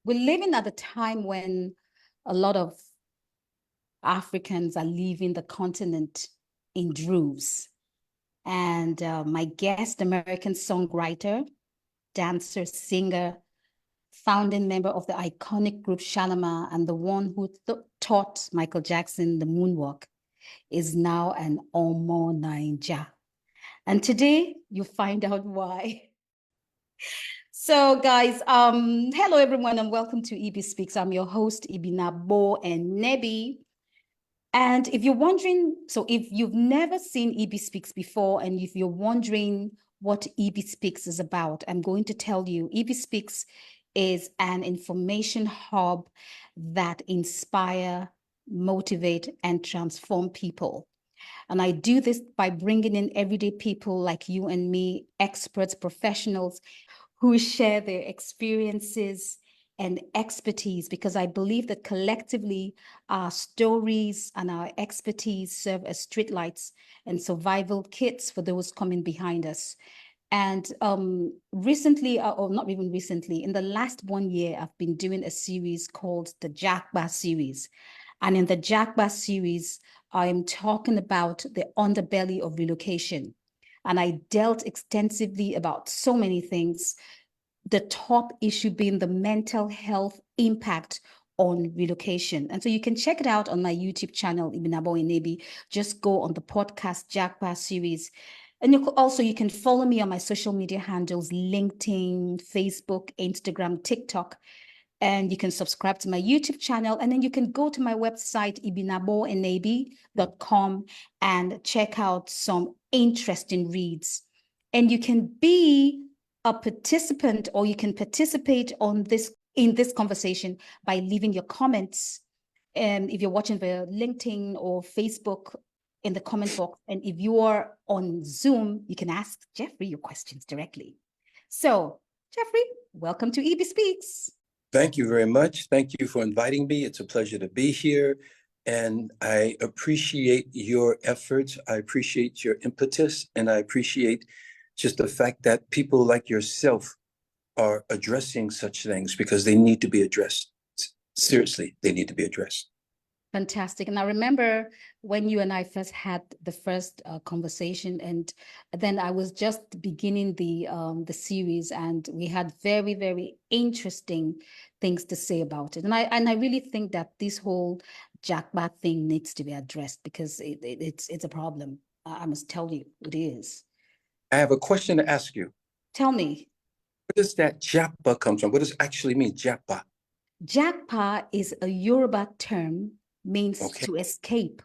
we're living at a time when a lot of Africans are leaving the continent in droves. And my guest, American songwriter, dancer, singer, founding member of the iconic group Shalamar, and the one who taught Michael Jackson the moonwalk, is now an Omo Naija. And today you find out why. So guys, hello everyone and welcome to Ibi Speaks. I'm your host, Ibinabo and Enebi. And if you're wondering, so if you've never seen Ibi Speaks before, and if you're wondering what Ibi Speaks is about, I'm going to tell you. Ibi Speaks is an information hub that inspire, motivate, and transform people. And I do this by bringing in everyday people like you and me, experts, professionals, who share their experiences and expertise, because I believe that collectively our stories and our expertise serve as streetlights and survival kits for those coming behind us. And recently, or not even recently, in the last 1 year, I've been doing a series called the Japa Series. And in the Japa Series, I am talking about the underbelly of relocation. And I dealt extensively about so many things, the top issue being the mental health impact on relocation. And so you can check it out on my YouTube channel, Ibinabo Enebi. Just go on the podcast Japa Series. And you can follow me on my social media handles, LinkedIn, Facebook, Instagram, TikTok. And you can subscribe to my YouTube channel. And then you can go to my website, ibinaboenebi.com, and check out some interesting reads. And you can be a participant, or you can participate in this conversation by leaving your comments. And if you're watching via LinkedIn or Facebook, in the comment box. And if you are on Zoom, you can ask Jeffrey your questions directly. So, Jeffrey, welcome to Ibi Speaks. Thank you very much. Thank you for inviting me. It's a pleasure to be here. And I appreciate your efforts. I appreciate your impetus. And I appreciate just the fact that people like yourself are addressing such things, because they need to be addressed. Seriously, they need to be addressed. Fantastic. And I remember when you and I first had the first conversation, and then I was just beginning the series, and we had very, very interesting things to say about it. And I really think that this whole Japa thing needs to be addressed, because it's a problem. I must tell you, it is. I have a question to ask you. Tell me. Where does that Japa come from? What does it actually mean, Japa? Japa is a Yoruba term, means to escape.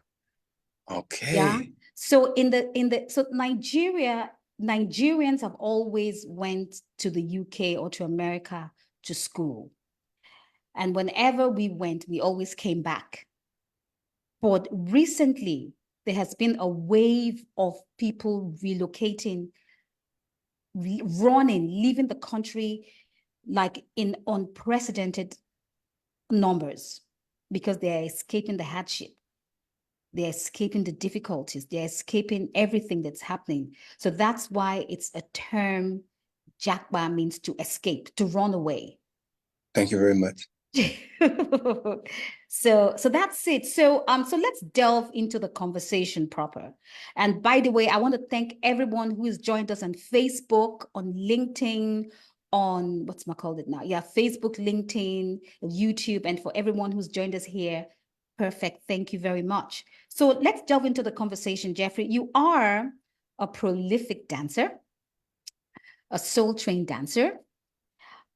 Okay. Yeah. So so Nigerians have always went to the UK or to America to school. And whenever we went, we always came back. But recently, there has been a wave of people relocating, running, leaving the country like in unprecedented numbers, because they are escaping the hardship. They're escaping the difficulties. They're escaping everything that's happening. So that's why it's a term. Japa means to escape, to run away. Thank you very much. So that's it. So let's delve into the conversation proper. And by the way, I want to thank everyone who has joined us on Facebook, on LinkedIn, on Facebook, LinkedIn, YouTube, and for everyone who's joined us here. Perfect. Thank you very much. So let's delve into the conversation, Jeffrey. You are a prolific dancer, a soul-trained dancer.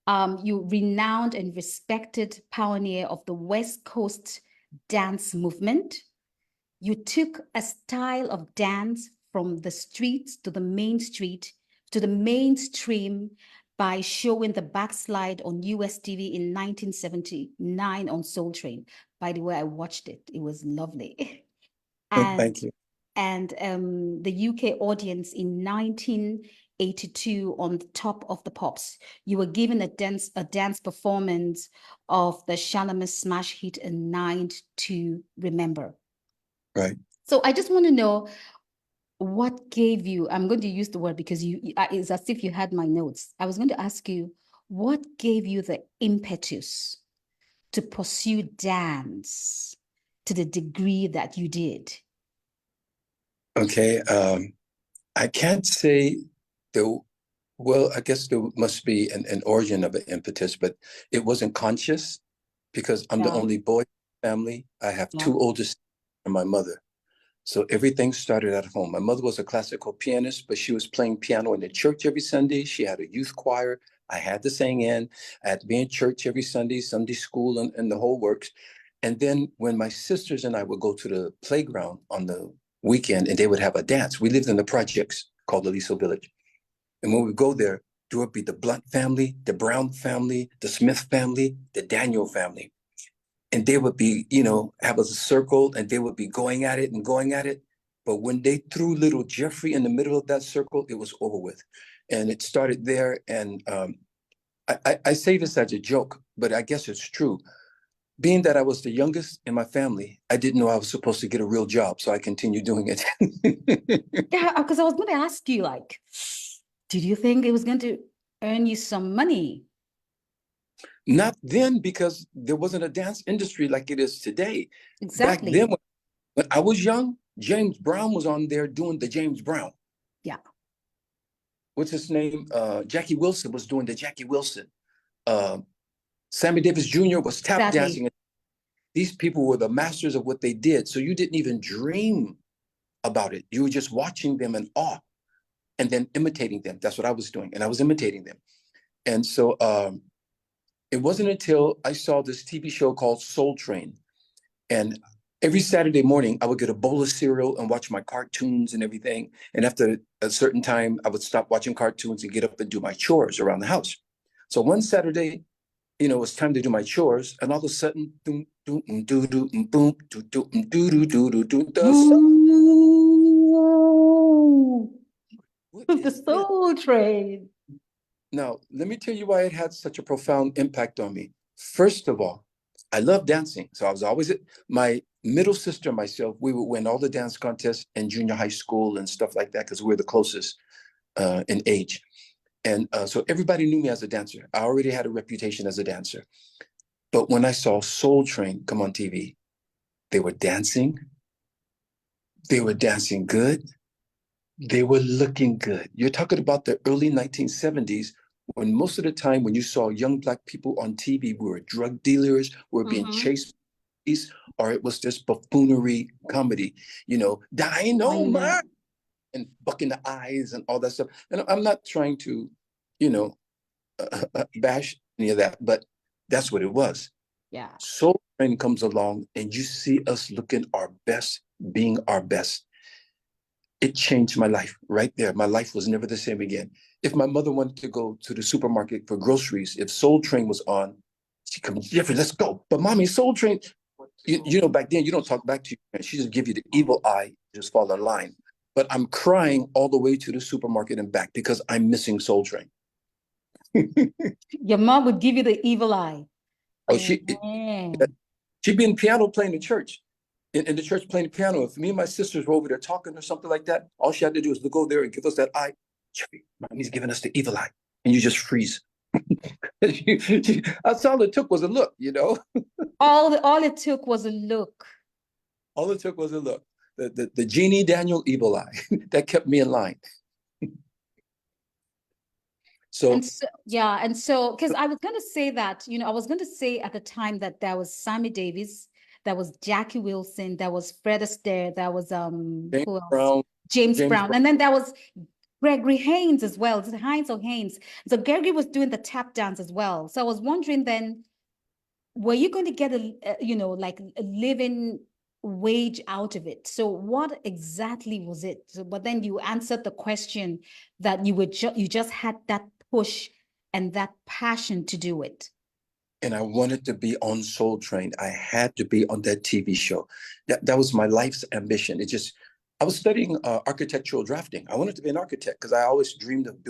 You renowned and respected pioneer of the West Coast dance movement. You took a style of dance from the streets to the main street to the mainstream by showing the backslide on US TV in 1979 on Soul Train. By the way, I watched it. It was lovely. Thank you. And the UK audience in 1982 on the Top of the Pops. You were given a dance performance of the Shalamar smash hit A Night to Remember. Right. So I just want to know, what gave you, I'm going to use the word because it's as if you had my notes. I was going to ask you, what gave you the impetus to pursue dance to the degree that you did? Okay. I can't say the, well, I guess there must be an origin of an impetus, but it wasn't conscious because I'm the Yeah. only boy in the family. I have Yeah. two older sisters and my mother. So everything started at home. My mother was a classical pianist, but she was playing piano in the church every Sunday. She had a youth choir. I had to sing in. I had to be in church every Sunday, Sunday school, and the whole works. And then when my sisters and I would go to the playground on the weekend and they would have a dance, we lived in the projects called Aliso Village. And when we go there would be the Blunt family, the Brown family, the Smith family, the Daniel family. And they would be, have a circle and they would be going at it and going at it. But when they threw little Jeffrey in the middle of that circle, it was over with. And it started there. And I say this as a joke, but I guess it's true. Being that I was the youngest in my family, I didn't know I was supposed to get a real job. So I continued doing it. Yeah, because I was going to ask you, like, did you think it was going to earn you some money? Not then, because there wasn't a dance industry like it is today. Back then, Exactly. when I was young, James Brown was on there doing the James Brown. Yeah. What's his name? Jackie Wilson was doing the Jackie Wilson. Uh, Sammy Davis Jr. was tap Exactly. dancing. These people were the masters of what they did. So you didn't even dream about it. You were just watching them in awe and then imitating them. That's what I was doing. And I was imitating them. And so it wasn't until I saw this TV show called Soul Train. And every Saturday morning, I would get a bowl of cereal and watch my cartoons and everything. And after a certain time, I would stop watching cartoons and get up and do my chores around the house. So one Saturday, it was time to do my chores, and all of a sudden, doom, doom, doo, doo, boom, doo, doo, doo, doo, doo, doo, doo, the soul. Ooh, What the is this? Soul Train. Now, let me tell you why it had such a profound impact on me. First of all, I love dancing. So I was always my middle sister and myself, we would win all the dance contests in junior high school and stuff like that because we were the closest in age. And so everybody knew me as a dancer. I already had a reputation as a dancer. But when I saw Soul Train come on TV, they were dancing. They were dancing good. They were looking good. You're talking about the early 1970s when most of the time when you saw young Black people on TV, we were drug dealers, we were being chased, or it was just buffoonery comedy, I know. dynamite and bucking the eyes and all that stuff. And I'm not trying to, you know, bash any of that, but that's what it was. Yeah. Soul Train comes along and you see us looking our best, being our best. It changed my life right there. My life was never the same again. If my mother wanted to go to the supermarket for groceries, if Soul Train was on, she comes, Jeffrey, let's go. But mommy, Soul Train, back then you don't talk back to you. She just give you the evil eye, just fall in line. But I'm crying all the way to the supermarket and back because I'm missing Soul Train. Your mom would give you the evil eye. Oh, Man. she'd be in piano playing in church, in the church playing the piano. If me and my sisters were over there talking or something like that, all she had to do is look over there and give us that eye. Mommy's giving us the evil eye, and you just freeze. That's all it took was a look. All it took was a look. All it took was a look. The Jeannie Daniel evil eye that kept me in line. And So so, yeah, and so, because I was going to say that, I was going to say at the time that there was Sammy Davis, there was Jackie Wilson, there was Fred Astaire, there was James who else? Brown, James James Brown, Brown, and then there was Gregory Haynes as well. Is it Hines or Haynes? So Gregory was doing the tap dance as well. So I was wondering then, were you going to get like a living wage out of it? So what exactly was it? So, but then you answered the question that you just had that push and that passion to do it. and I wanted to be on Soul Train. I had to be on that TV show. That was my life's ambition. I was studying architectural drafting. I wanted to be an architect because I always dreamed of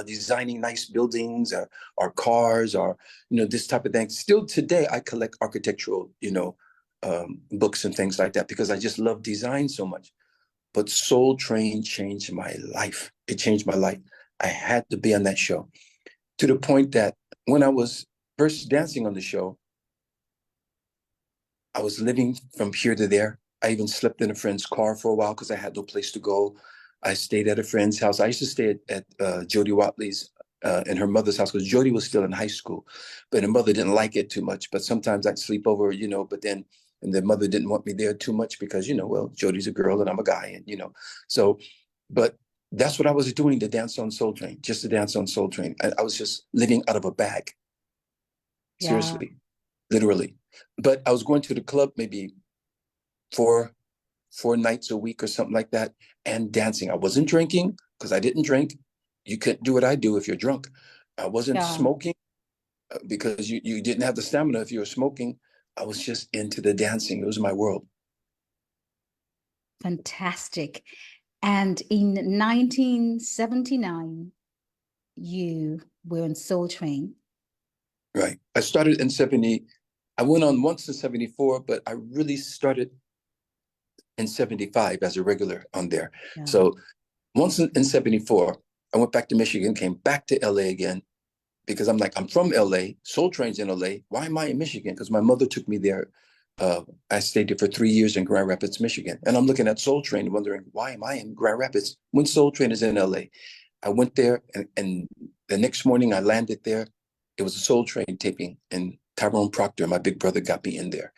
designing nice buildings or cars or, this type of thing. Still today, I collect architectural, books and things like that because I just love design so much. But Soul Train changed my life. It changed my life. I had to be on that show to the point that when I was first dancing on the show, I was living from here to there. I even slept in a friend's car for a while because I had no place to go. I stayed at a friend's house. I used to stay at Jody Watley's and her mother's house because Jody was still in high school, but her mother didn't like it too much. But sometimes I'd sleep over, but then, and the mother didn't want me there too much because, well, Jody's a girl and I'm a guy, and, so, but that's what I was doing to dance on Soul Train, just to dance on Soul Train. I was just living out of a bag, seriously, literally. But I was going to the club maybe four nights a week or something like that, and dancing. I wasn't drinking because I didn't drink. You couldn't do what I do if you're drunk. I wasn't smoking because you didn't have the stamina if you were smoking. I was just into the dancing. It was my world. Fantastic. And in 1979, you were on Soul Train. Right. I started in 70. I went on once in 74, but I really started in 75 as a regular on there. Yeah. So once in 74, I went back to Michigan, came back to LA again, because I'm from LA, Soul Train's in LA. Why am I in Michigan? Because my mother took me there. I stayed there for 3 years in Grand Rapids, Michigan. And I'm looking at Soul Train wondering, why am I in Grand Rapids when Soul Train is in LA? I went there and the next morning I landed there. It was a Soul Train taping and Tyrone Proctor, my big brother, got me in there.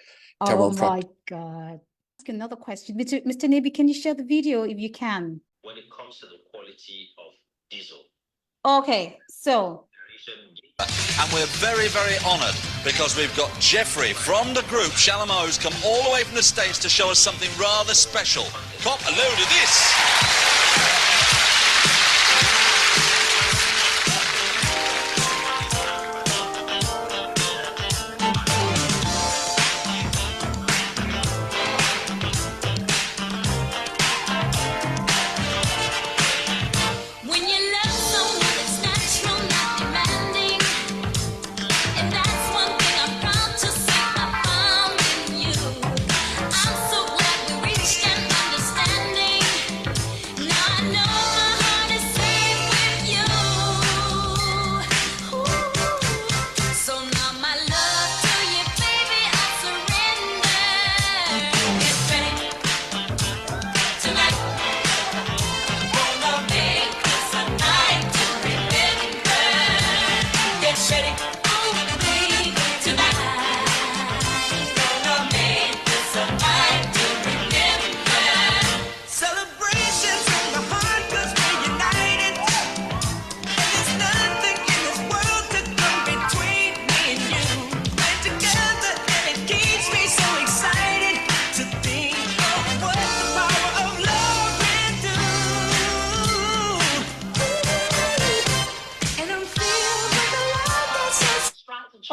Tyrone Proctor. God. Ask another question. Mr. Enebi, can you share the video if you can? When it comes to the quality of diesel. Okay, so. And we're very, very honoured because we've got Jeffrey from the group Shalamar who's come all the way from the States to show us something rather special. Cop a load of this.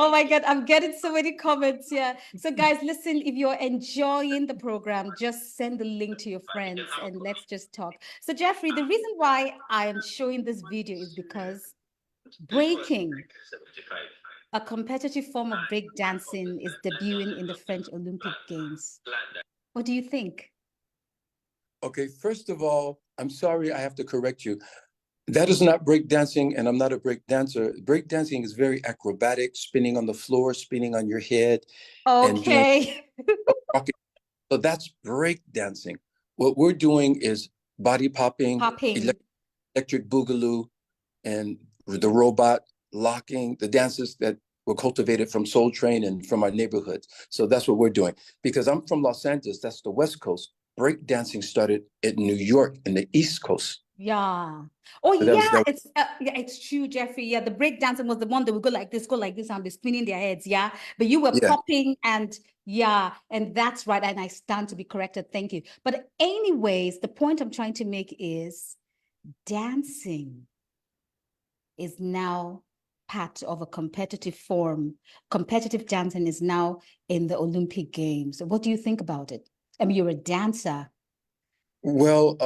Oh my God, I'm getting so many comments here. So guys, listen, if you're enjoying the program, just send the link to your friends and let's just talk. So Jeffrey, the reason why I am showing this video is because breaking, a competitive form of break dancing, is debuting in the French Olympic Games. What do you think? Okay, first of all, I'm sorry, I have to correct you. That is not break dancing, and I'm not a break dancer. Break dancing is very acrobatic, spinning on the floor, spinning on your head. Okay. And doing, so that's break dancing. What we're doing is body popping, electric boogaloo, and the robot locking, the dances that were cultivated from Soul Train and from our neighborhoods. So that's what we're doing. Because I'm from Los Angeles, that's the West Coast. Break dancing started in New York, in the East Coast. Yeah. Oh, so yeah, it's true, Jeffrey. Yeah, the break dancing was the one that would go like this, and be spinning their heads. Yeah, but you were popping and and that's right. And I stand to be corrected. Thank you. But anyways, the point I'm trying to make is dancing is now part of a competitive form. Competitive dancing is now in the Olympic Games. What do you think about it? I mean, you're a dancer. Well,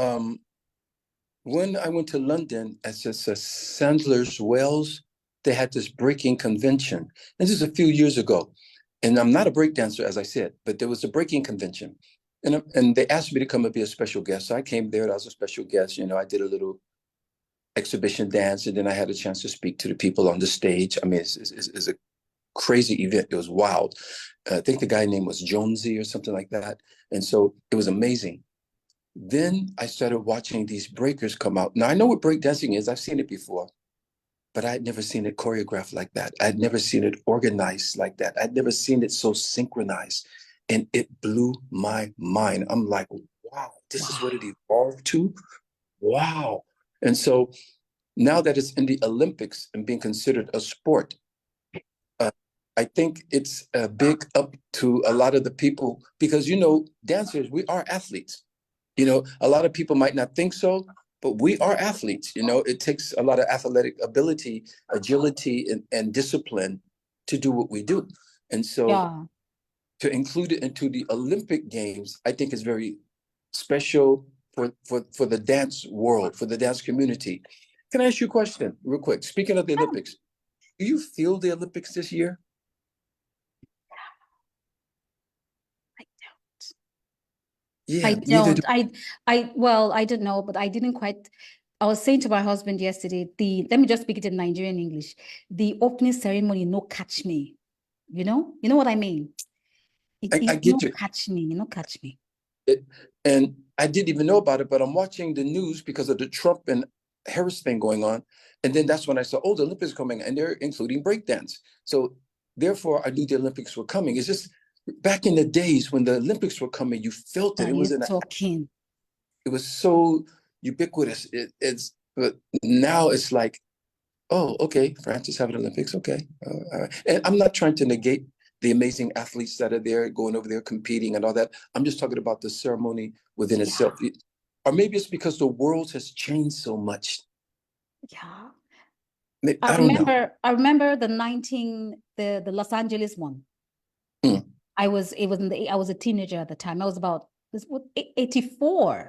when I went to London at Sandler's Wells, they had this breaking convention. This is a few years ago. And I'm not a break dancer, as I said, but there was a breaking convention. And they asked me to come and be a special guest. So I came there, I was a special guest. I did a little exhibition dance, and then I had a chance to speak to the people on the stage. I mean, it's a crazy event. It was wild. I think the guy's name was Jonesy or something like that. And so it was amazing. Then I started watching these breakers come out. Now I know what breakdancing is. I've seen it before, but I'd never seen it choreographed like that. I'd never seen it organized like that. I'd never seen it so synchronized. And it blew my mind. I'm like, wow, this is what it evolved to? Wow. And so now that it's in the Olympics and being considered a sport, I think it's a big up to a lot of the people because, you know, dancers, we are athletes. You know, a lot of people might not think so, but we are athletes. You know, it takes a lot of athletic ability, agility, and discipline to do what we do. And so to include it into the Olympic Games, I think is very special for the dance world, for the dance community. Can I ask you a question real quick? Speaking of the Olympics, do you feel the Olympics this year? Yeah, I don't. Well, I don't know, but I didn't quite. I was saying to my husband yesterday, let me just speak it in Nigerian English. The opening ceremony, no catch me. You know what I mean? I get you. Catch me, catch me. And I didn't even know about it, but I'm watching the news because of the Trump and Harris thing going on. And then that's when I saw, oh, the Olympics are coming, and they're including breakdance. So therefore, I knew the Olympics were coming. It's just back in the days when the Olympics were coming, you felt it. It was talking. It was so ubiquitous. But now it's like, oh, okay, France is having Olympics. Okay, all right. And I'm not trying to negate the amazing athletes that are there, going over there, competing and all that. I'm just talking about the ceremony within itself. Or maybe it's because the world has changed so much. Yeah. I remember the Los Angeles one. I was a teenager at the time. I was about 84.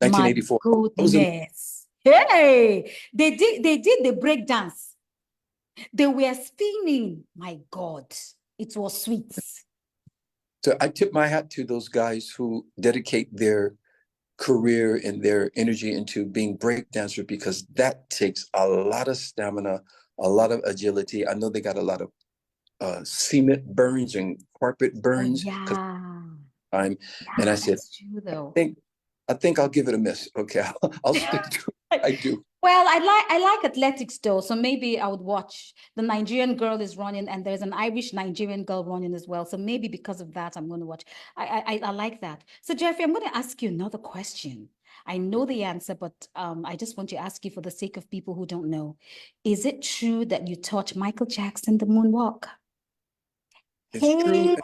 1984. My goodness. Hey, they did the break dance. They were spinning. My God, it was sweet. So I tip my hat to those guys who dedicate their career and their energy into being break dancer, because that takes a lot of stamina, a lot of agility. I know they got a lot of cement burns and carpet burns. And I said, true, though. I think I'll give it a miss. Okay, I'll stick to it. I do. Well, I like athletics though, so maybe I would watch. The Nigerian girl is running, and there's an Irish Nigerian girl running as well. So maybe because of that, I'm going to watch. I like that. So Jeffrey, I'm going to ask you another question. I know the answer, but I just want to ask you for the sake of people who don't know. Is it true that you taught Michael Jackson the moonwalk? It's true.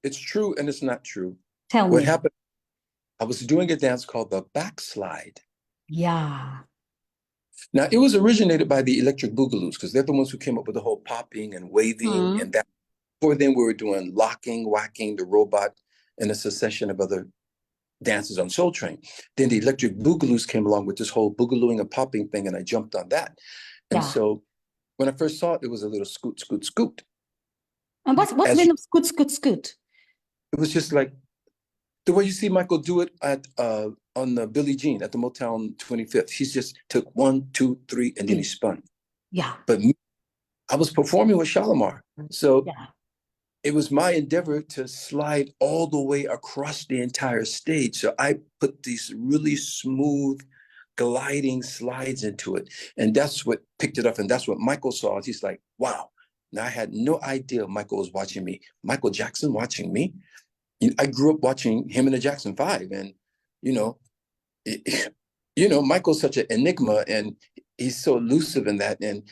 It's true, and it's not true. Tell me. What happened? I was doing a dance called the backslide. Yeah. Now, it was originated by the Electric Boogaloos, because they're the ones who came up with the whole popping and waving and that. Before then, we were doing locking, whacking, the robot, and a succession of other dances on Soul Train. Then the Electric Boogaloos came along with this whole boogalooing and popping thing, and I jumped on that. And so when I first saw it, it was a little scoot, scoot, scoot. And what's the meaning of scoot, scoot, scoot? It was just like the way you see Michael do it at on the Billie Jean at the Motown 25th. He just took 1, 2, 3, and then he spun. Yeah. But I was performing with Shalamar. So it was my endeavor to slide all the way across the entire stage. So I put these really smooth gliding slides into it. And that's what picked it up. And that's what Michael saw. He's like, wow. Now I had no idea Michael was watching me. Michael Jackson watching me. I grew up watching him in the Jackson 5, and Michael's such an enigma, and he's so elusive in that. And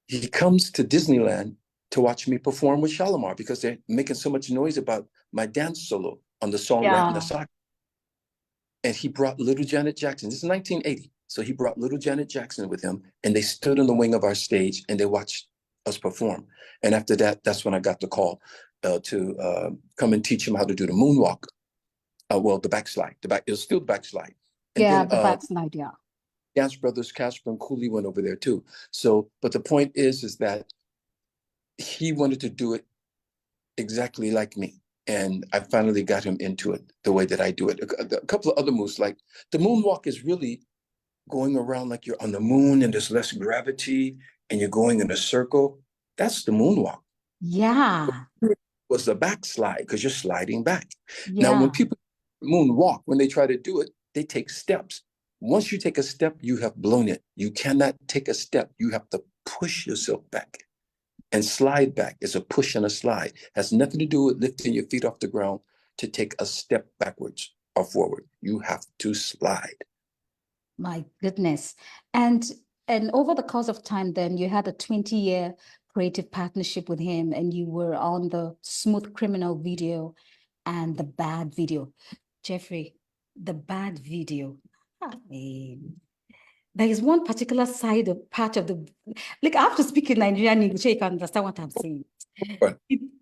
he comes to Disneyland to watch me perform with Shalamar because they're making so much noise about my dance solo on the song Right in the Sock. And he brought little Janet Jackson. This is 1980. So he brought little Janet Jackson with him, and they stood on the wing of our stage and they watched us perform. And after that, that's when I got the call to come and teach him how to do the moonwalk. The backslide. It was still the backslide. And then, the backslide, Dance Brothers, Casper and Cooley went over there too. So, but the point is that he wanted to do it exactly like me. And I finally got him into it the way that I do it. A couple of other moves, like the moonwalk is really going around like you're on the moon and there's less gravity and you're going in a circle. That's the moonwalk. Yeah. Was the backslide because you're sliding back. Now, Yeah. when people moonwalk, when they try to do it, they take steps. Once you take a step, you have blown it. You cannot take a step. You have to push yourself back. And slide back is a push and a slide. Has nothing to do with lifting your feet off the ground to take a step backwards or forward. You have to slide. My goodness. And over the course of time, then you had a 20-year creative partnership with him, and you were on the Smooth Criminal video and the Bad video. Jeffrey, the Bad video. I mean, there is one particular side of part of the, like, I have to speak in Nigerian English so you can understand what I'm saying. Right.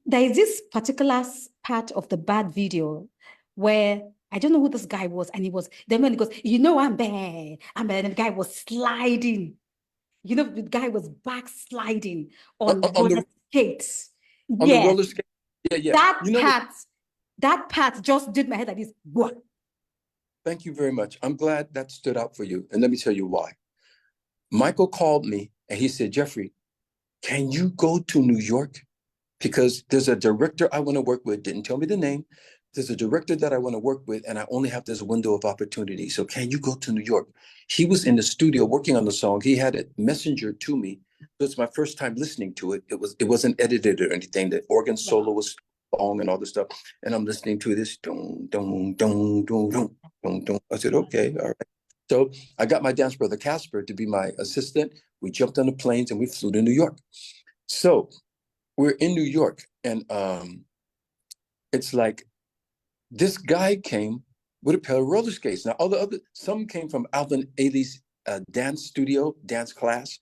There is this particular part of the Bad video where I don't know who this guy was, and then when he goes, you know, I'm bad, and the guy was sliding. You know, the guy was backsliding on roller skates. On the Yes, roller skate. Yeah. that part just did my head like this. What? Thank you very much. I'm glad that stood out for you. And let me tell you why. Michael called me and he said, Jeffrey, can you go to New York? Because there's a director I want to work with, didn't tell me the name. There's a director that I want to work with, and I only have this window of opportunity. So can you go to New York? He was in the studio working on the song. He had it messenger to me. So it's my first time listening to it. It wasn't edited or anything. The organ solo was long and all this stuff. And I'm listening to this. Dun, dun, dun, dun, dun, dun, dun. I said, okay, all right. So I got my dance brother Casper to be my assistant. We jumped on the planes and we flew to New York. So we're in New York, and it's like this guy came with a pair of roller skates. Now, some came from Alvin Ailey's dance studio, dance class,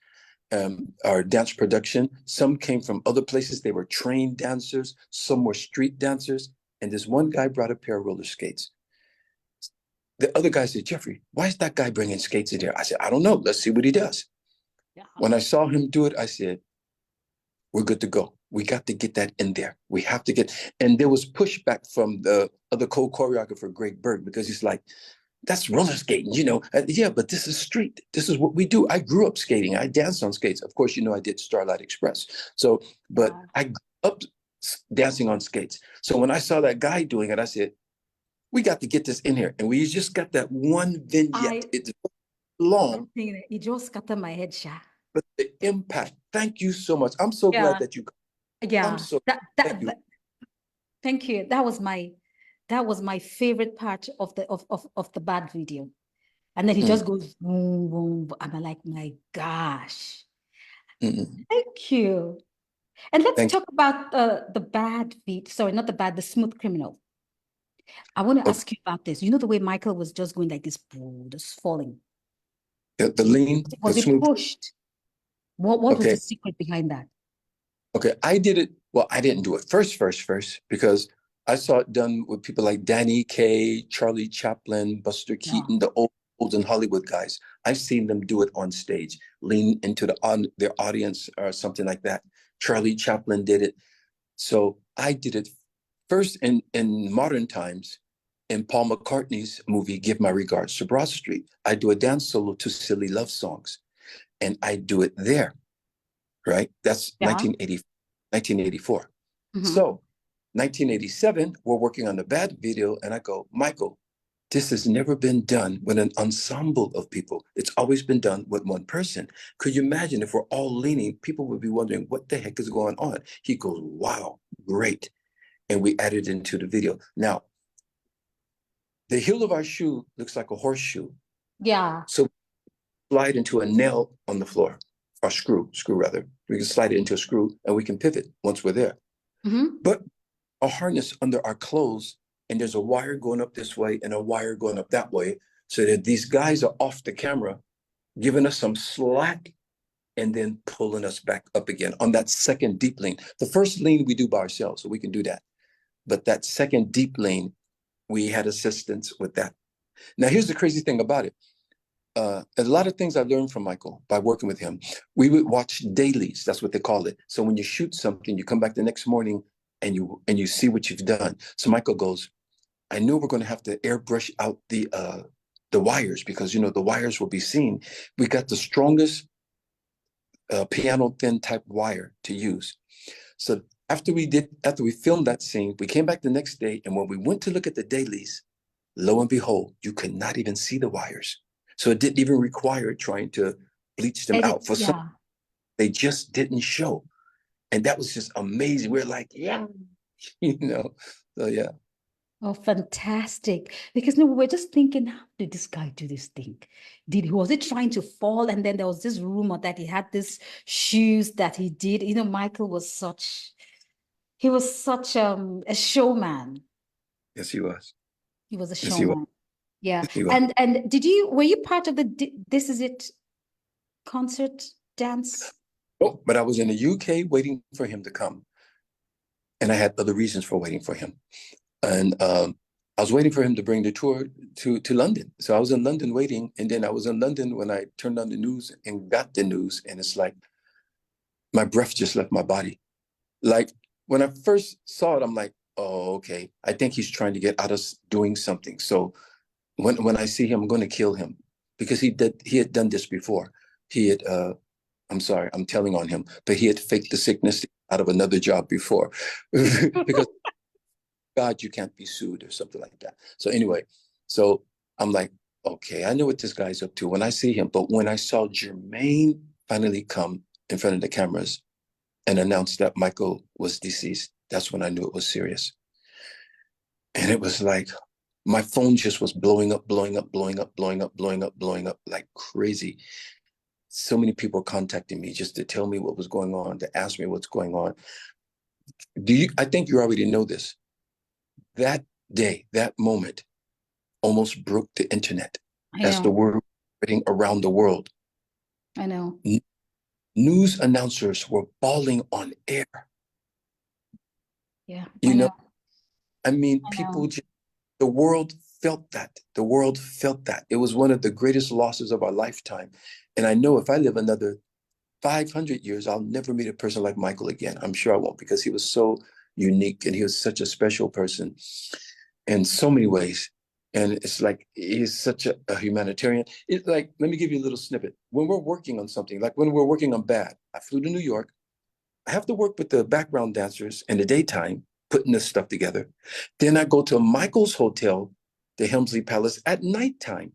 or dance production. Some came from other places. They were trained dancers. Some were street dancers. And this one guy brought a pair of roller skates. The other guy said, Jeffrey, why is that guy bringing skates in here? I said, I don't know. Let's see what he does. Yeah. When I saw him do it, I said, we're good to go. We got to get that in there. We have to get, and there was pushback from the other co-choreographer, Greg Berg, because he's like, that's roller skating, you know? Yeah, but this is street. This is what we do. I grew up skating. I danced on skates. Of course, you know, I did Starlight Express. So, but I grew up dancing on skates. So when I saw that guy doing it, I said, we got to get this in here. And we just got that one vignette. It's long. It just scattered my head, Sha. But the impact, thank you so much. I'm so glad that you. Yeah. I'm so thank you. That was my favorite part of the Bad video. And then he just goes boom, boom. And I'm like, my gosh. Thank you. And let's talk about the Bad beat. Sorry, not the Bad, the Smooth Criminal. I want to ask you about this. You know the way Michael was just going like this, just falling. The lean. Was it pushed? What was the secret behind that? Okay, I did it. Well, I didn't do it first, because I saw it done with people like Danny Kaye, Charlie Chaplin, Buster Keaton, the old and Hollywood guys. I've seen them do it on stage, lean into their audience or something like that. Charlie Chaplin did it. So I did it first in modern times. In Paul McCartney's movie, Give My Regards to Broad Street, I do a dance solo to Silly Love Songs. And I do it there, right? That's 1984. So 1987, we're working on the Bad video, and I go, Michael, this has never been done with an ensemble of people. It's always been done with one person. Could you imagine if we're all leaning, people would be wondering what the heck is going on? He goes, wow, great. And we added into the video. Now, the heel of our shoe looks like a horseshoe. Yeah. So slide into a nail on the floor, or screw rather. We can slide it into a screw and we can pivot once we're there. But a harness under our clothes, and there's a wire going up this way and a wire going up that way, so that these guys are off the camera, giving us some slack and then pulling us back up again on that second deep lean. The first lean we do by ourselves, so we can do that. But that second deep lean, we had assistance with that. Now, here's the crazy thing about it. A lot of things I learned from Michael by working with him. We would watch dailies. That's what they call it. So when you shoot something, you come back the next morning and you see what you've done. So Michael goes, I know we're going to have to airbrush out the the wires, because, you know, the wires will be seen. We got the strongest piano thin type wire to use. So after we filmed that scene, we came back the next day, and when we went to look at the dailies, lo and behold, you could not even see the wires. So it didn't even require trying to bleach them out. For some, they just didn't show. And that was just amazing. We're like, yeah, you know, so yeah. Oh, fantastic. Because no, we were just thinking, how did this guy do this thing? Was it trying to fall? And then there was this rumor that he had these shoes that he did. You know, Michael was such a showman. Yes, he was. He was a Yes, he was. showman. Yeah. Yes, he was. And were you part of the This Is It concert dance? Oh, but I was in the UK waiting for him to come. And I had other reasons for waiting for him. And I was waiting for him to bring the tour to London. So I was in London waiting. And then I was in London when I turned on the news and got the news. And it's like, my breath just left my body. Like, when I first saw it, I'm like, oh, okay. I think he's trying to get out of doing something. So when I see him, I'm going to kill him, because he had done this before. He had, I'm sorry, I'm telling on him, but he had faked the sickness out of another job before. Because God, you can't be sued or something like that. So anyway, so I'm like, okay, I know what this guy's up to when I see him. But when I saw Jermaine finally come in front of the cameras and announce that Michael was deceased, that's when I knew it was serious. And it was like, my phone just was blowing up like crazy. So many people contacting me just to tell me what was going on, to ask me what's going on. I think you already know this. That day, that moment almost broke the internet as the word spreading around the world. I know. News announcers were bawling on air. Yeah. You know, I mean, people, the world felt that. The world felt that. It was one of the greatest losses of our lifetime. And I know if I live another 500 years, I'll never meet a person like Michael again. I'm sure I won't, because he was so unique and he was such a special person in so many ways. And it's like, he's such a humanitarian. It's like, let me give you a little snippet. When we're working on something, like when we're working on Bad, I flew to New York. I have to work with the background dancers in the daytime, putting this stuff together. Then I go to Michael's hotel, the Helmsley Palace, at nighttime.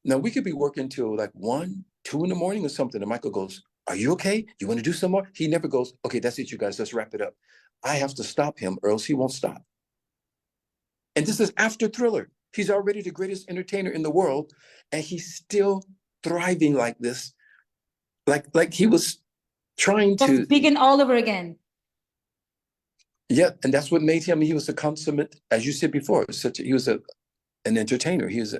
Now we could be working till like 1, 2 in the morning or something. And Michael goes, are you okay? You want to do some more? He never goes, okay, that's it, you guys, let's wrap it up. I have to stop him or else he won't stop. And this is after Thriller. He's already the greatest entertainer in the world, and he's still thriving like this. Like he was trying to begin all over again. Yeah, and that's what made him. He was a consummate, as you said before. He was an entertainer. He was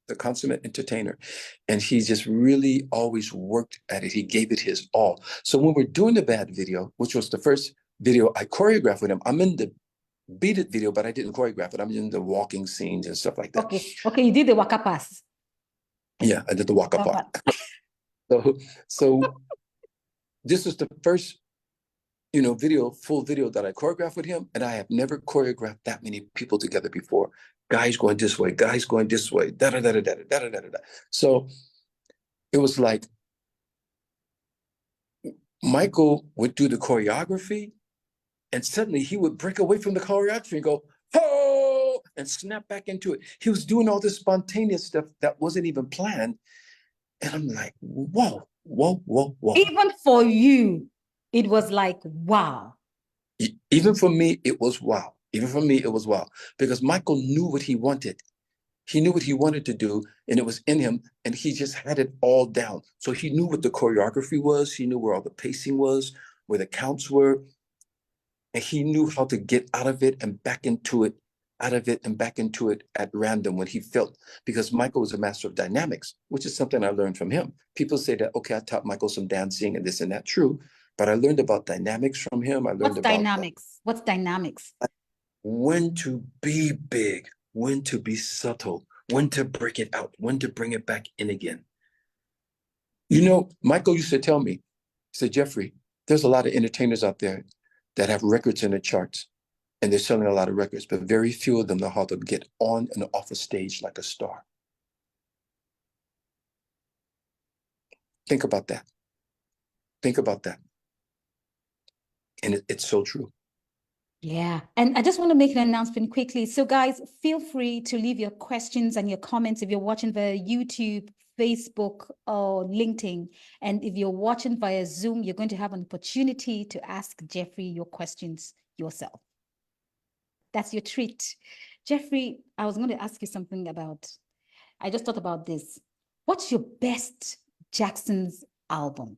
the consummate entertainer, and he just really always worked at it. He gave it his all. So when we're doing the Bad video, which was the first video I choreographed with him, I'm in the Beat It video, but I didn't choreograph it. I'm in the walking scenes and stuff like that. Okay, you did the waka pass. Yeah, I did the waka part. So this is the first, full video that I choreographed with him, and I have never choreographed that many people together before. Guys going this way, guys going this way, da da da da da da da da da. So it was like Michael would do the choreography, and suddenly he would break away from the choreography and go, oh, and snap back into it. He was doing all this spontaneous stuff that wasn't even planned. And I'm like, whoa, whoa, whoa, whoa. Even for you, it was like, wow. Even for me, it was wow. Even for me, it was wow. Because Michael knew what he wanted. He knew what he wanted to do, and it was in him, and he just had it all down. So he knew what the choreography was. He knew where all the pacing was, where the counts were. And he knew how to get out of it and back into it, out of it and back into it at random when he felt, because Michael was a master of dynamics, which is something I learned from him. People say that, okay, I taught Michael some dancing and this and that, true. But I learned about dynamics from him. I learned What's dynamics? When to be big, when to be subtle, when to break it out, when to bring it back in again. Michael used to tell me, he said, Jeffrey, there's a lot of entertainers out there that have records in the charts, and they're selling a lot of records, but very few of them know how to get on and off a stage like a star. Think about that. Think about that. And it's so true. Yeah. And I just want to make an announcement quickly. So guys, feel free to leave your questions and your comments if you're watching via YouTube, Facebook, or LinkedIn. And if you're watching via Zoom, you're going to have an opportunity to ask Jeffrey your questions yourself. That's your treat. Jeffrey, I was going to ask you something about, I just thought about this. What's your best Jackson's album?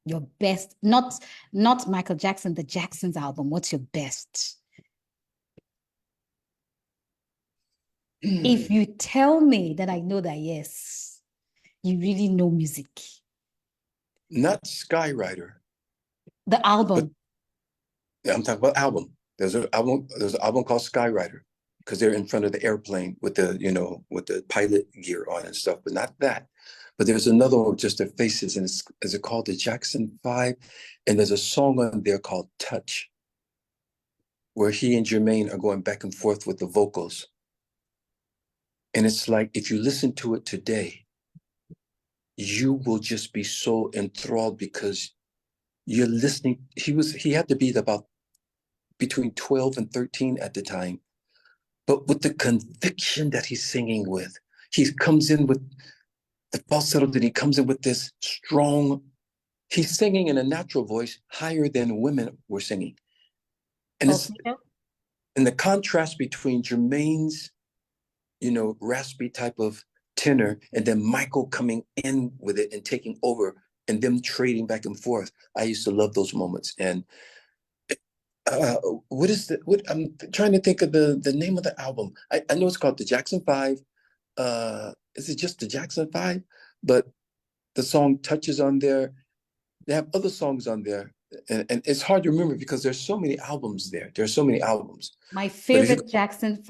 Your best, not Michael Jackson, the Jackson's album. What's your best? If you tell me, then I know that, yes, you really know music. Not Skywriter. The album. I'm talking about album. There's an album called Skywriter, because they're in front of the airplane with the, you know, with the pilot gear on and stuff, but not that. But there's another one with just their faces, and is it called the Jackson 5? And there's a song on there called Touch, where he and Jermaine are going back and forth with the vocals. And it's like, if you listen to it today, you will just be so enthralled, because you're listening. He had to be about between 12 and 13 at the time, but with the conviction that he's singing with, he comes in with the falsetto, that he comes in with this strong, he's singing in a natural voice higher than women were singing. And it's, and the contrast between Jermaine's, you know, raspy type of tenor, and then Michael coming in with it and taking over, and them trading back and forth. I used to love those moments. And what I'm trying to think of the name of the album. I know it's called the Jackson 5. Is it just the Jackson 5? But the song Touches on there. They have other songs on there. And it's hard to remember because there's so many albums there. There's so many albums. My favorite Jackson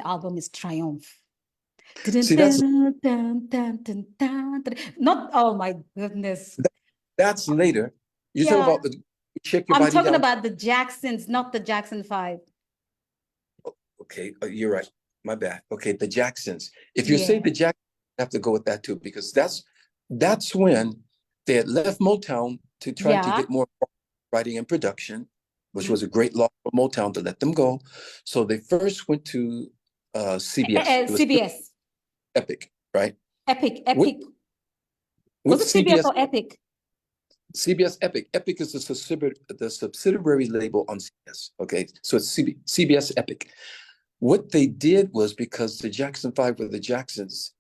album is Triumph. See, that's not, oh my goodness. That's later. You're talking about Shake Your I'm Body talking Down. about the Jacksons, not the Jackson 5. Okay, you're right. My bad. Okay, the Jacksons. If you say the Jacksons, I have to go with that too, because that's when they had left Motown to try to get more writing and production, which was a great loss for Motown to let them go. So they first went to CBS. CBS. Epic, right? Epic. With was it CBS or Epic? CBS Epic. Epic is the subsidiary label on CBS. Okay, so it's CBS Epic. What they did was, because the Jackson 5 were the Jacksons,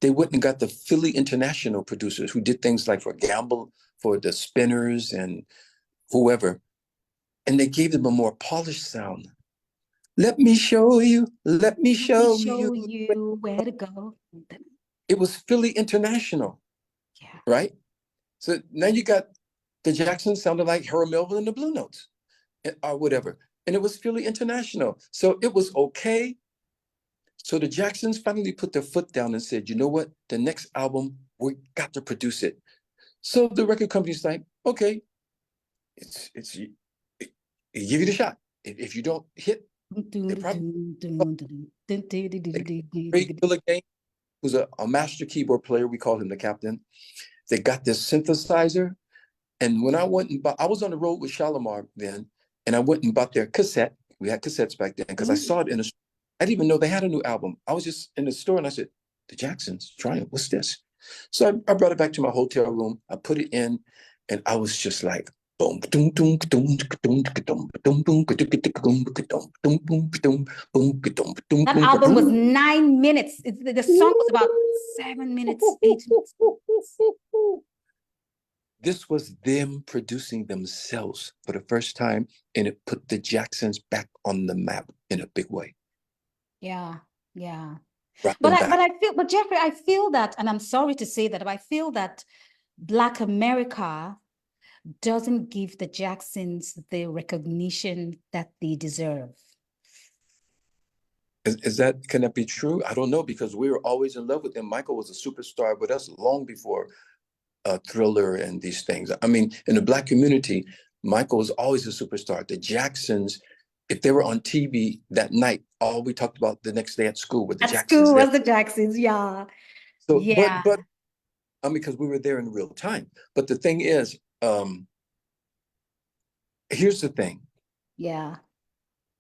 they went and got the Philly International producers who did things like for Gamble, for the Spinners and whoever, and they gave them a more polished sound. Let me show you where to go. It was Philly International, right? So now you got the Jacksons sounded like Harold Melvin and the Blue Notes, or whatever. And it was Philly International. So it was okay. So the Jacksons finally put their foot down and said, you know what? The next album, we got to produce it. So the record company's like, okay, give it a shot. If you don't hit, who's a master keyboard player, we call him the captain. They got this synthesizer. And when I went and I was on the road with Shalamar then, and I went and bought their cassette. We had cassettes back then, because I saw it in a store. I didn't even know they had a new album. I was just in the store and I said, the Jacksons, Triumph, what's this? So I brought it back to my hotel room. I put it in, and I was just like, boom, boom, boom, boom, boom, boom, boom, boom, boom. That album was 9 minutes. The song was about 7 minutes, 8 minutes. This was them producing themselves for the first time, and it put the Jacksons back on the map in a big way. Yeah. But Jeffrey, I feel that, and I'm sorry to say that, but I feel that Black America doesn't give the Jacksons the recognition that they deserve. Can that be true? I don't know, because we were always in love with him. Michael was a superstar with us long before Thriller and these things. I mean, in the Black community, Michael was always a superstar. The Jacksons, if they were on TV that night, all we talked about the next day at school were the Jacksons. School was the Jacksons, yeah. So, Yeah. but I mean, because we were there in real time. But the thing is, here's the thing. Yeah.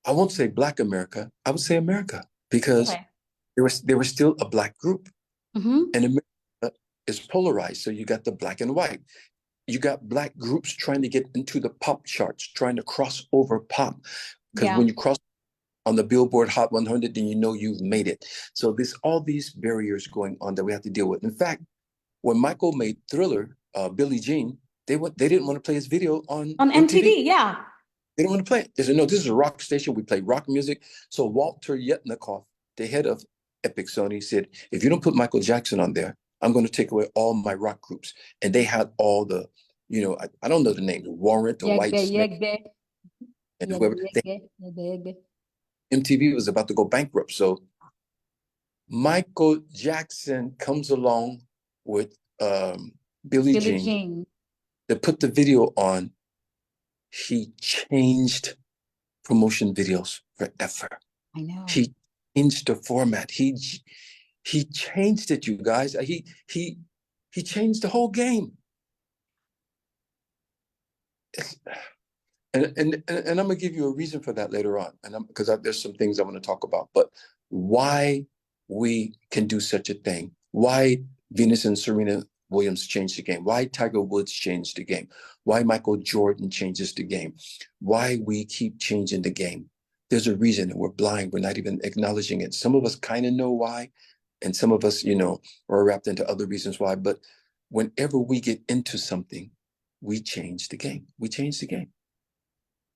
I won't say Black America. I would say America, because Okay. there was still a Black group, Mm-hmm. and America is polarized. So you got the Black and white. You got Black groups trying to get into the pop charts, trying to cross over pop. Because Yeah. when you cross on the Billboard Hot 100, then you know you've made it. So there's all these barriers going on that we have to deal with. In fact, when Michael made Thriller, Billie Jean, they didn't want to play his video on On MTV. MTV, yeah. They didn't want to play it. They said, no, this is a rock station. We play rock music. So Walter Yetnikoff, the head of Epic Sony, said, if you don't put Michael Jackson on there, I'm going to take away all my rock groups. And they had all the, I don't know the name, Warrant or White Yegbe, Snake yegbe, and yegbe, whoever. yegbe, yegbe, yegbe. MTV was about to go bankrupt. So Michael Jackson comes along with Billie Billie Jean Jean. to put the video on. He changed promotion videos forever. I know. He changed the format. He changed it, you guys. He changed the whole game. And I'm gonna give you a reason for that later on, and because there's some things I want to talk about. But why we can do such a thing? Why Venus and Serena Williams changed the game? Why Tiger Woods changed the game? Why Michael Jordan changes the game? Why we keep changing the game? There's a reason, and we're blind. We're not even acknowledging it. Some of us kind of know why, and some of us, are wrapped into other reasons why. But whenever we get into something, we change the game. We change the game.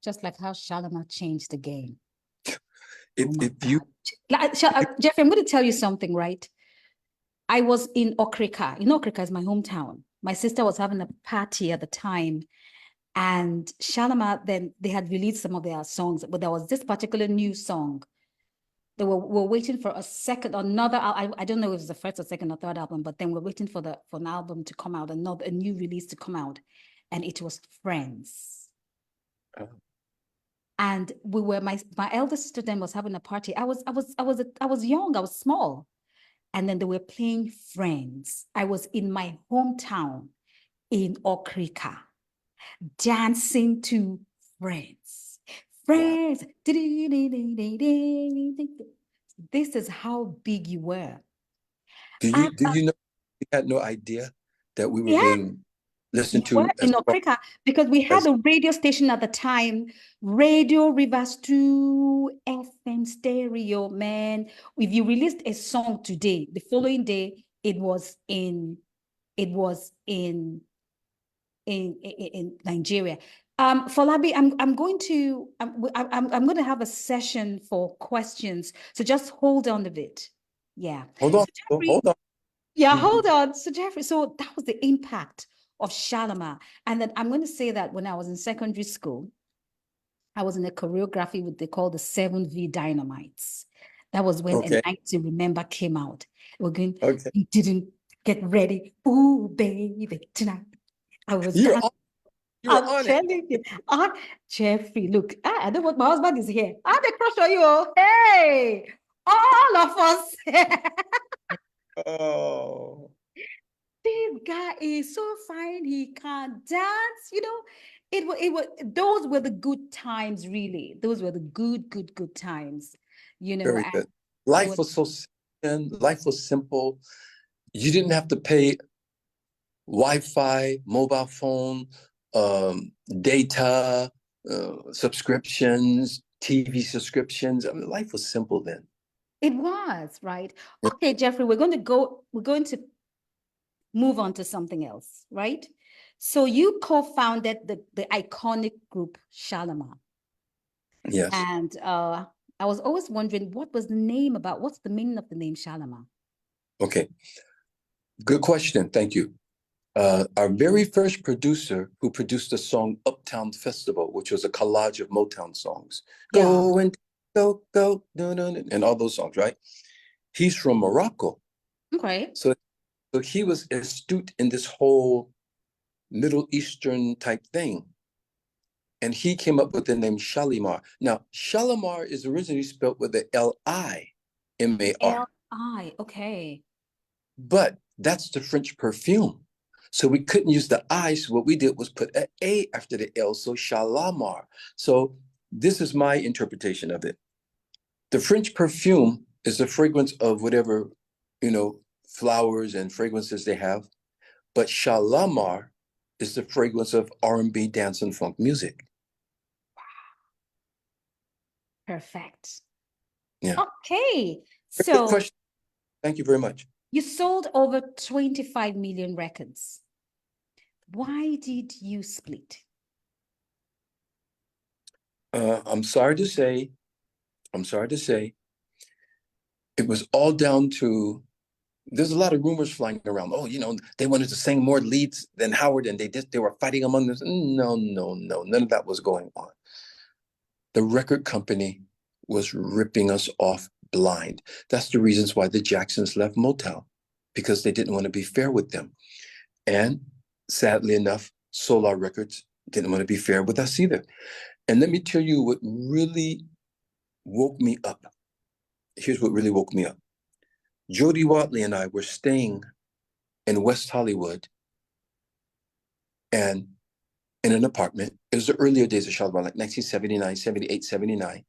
Just like how Shalamar changed the game. If you Jeffrey, I'm going to tell you something, right? I was in Okrika. Okrika is my hometown. My sister was having a party at the time, and Shalamar, then they had released some of their songs, but there was this particular new song. They were waiting for another. I don't know if it's the first or second or third album, but then we're waiting for an album to come out, a new release to come out, and it was Friends. Oh. And we were my eldest sister then was having a party. I was young, I was small. And then they were playing Friends. I was in my hometown in Okrika, dancing to Friends. Friends. Wow. This is how big you were. Do you know we had no idea that we were being listened to in Okrika, because we had a radio station at the time, Radio Reverse FM stereo, man. If you released a song today, the following day, it was in Nigeria. Folabi, I'm going to have a session for questions. So just hold on a bit. Yeah. Hold on. So Jeffrey, hold on. Yeah, hold on. So Jeffrey, so that was the impact of Shalamar. And then I'm going to say that when I was in secondary school, I was in a choreography with they call the 7V Dynamites. That was when A Night to Remember came out. We're going, we didn't get ready. Ooh, baby, tonight. I was dancing. I'm telling you. Jeffrey, look, I know what my husband is here. I have a crush on you. Hey, all of us. Oh. This guy is so fine. He can dance. Those were the good times, really. Those were the good times. Very good. Life was so simple. Life was simple. You didn't have to pay Wi-Fi, mobile phone, data, subscriptions, TV subscriptions. I mean, life was simple then. It was, right? Okay, Jeffrey, we're going to move on to something else, right? So you co-founded the iconic group Shalamar. Yes. And I was always wondering, what's the meaning of the name Shalamar? Okay. Good question. Thank you. Our very first producer who produced the song Uptown Festival, which was a collage of Motown songs. Go and go, go, no, no, no, and all those songs, right? He's from Morocco. Okay. So he was astute in this whole Middle Eastern type thing. And he came up with the name Shalimar. Now, Shalimar is originally spelled with the L-I-M-A-R. L-I, okay. But That's the French perfume. So we couldn't use the I, so what we did was put an A after the L, so Shalamar. So this is my interpretation of it. The French perfume is the fragrance of whatever, flowers and fragrances they have. But Shalamar is the fragrance of R&B, dance, and funk music. Perfect. Yeah. Okay. Good So question. Thank you very much. you sold over 25 million records. Why did you split? I'm sorry to say, it was all down to, there's a lot of rumors flying around. Oh, they wanted to sing more leads than Howard, and they were fighting among them. No, none of that was going on. The record company was ripping us off blind. That's the reasons why the Jacksons left Motown, because they didn't want to be fair with them. And sadly enough, Solar Records didn't want to be fair with us either. And let me tell you what really woke me up. Here's what really woke me up. Jody Watley and I were staying in West Hollywood and in an apartment. It was the earlier days of Shalamar, like 1979, 78, 79.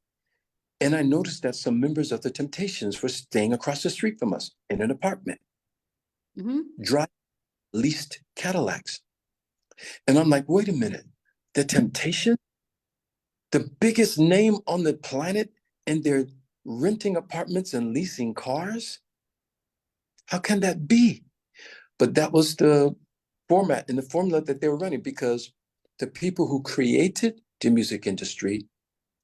And I noticed that some members of the Temptations were staying across the street from us in an apartment, driving leased Cadillacs. And I'm like, wait a minute, the Temptations, the biggest name on the planet, and they're renting apartments and leasing cars? How can that be? But that was the format and the formula that they were running, because the people who created the music industry,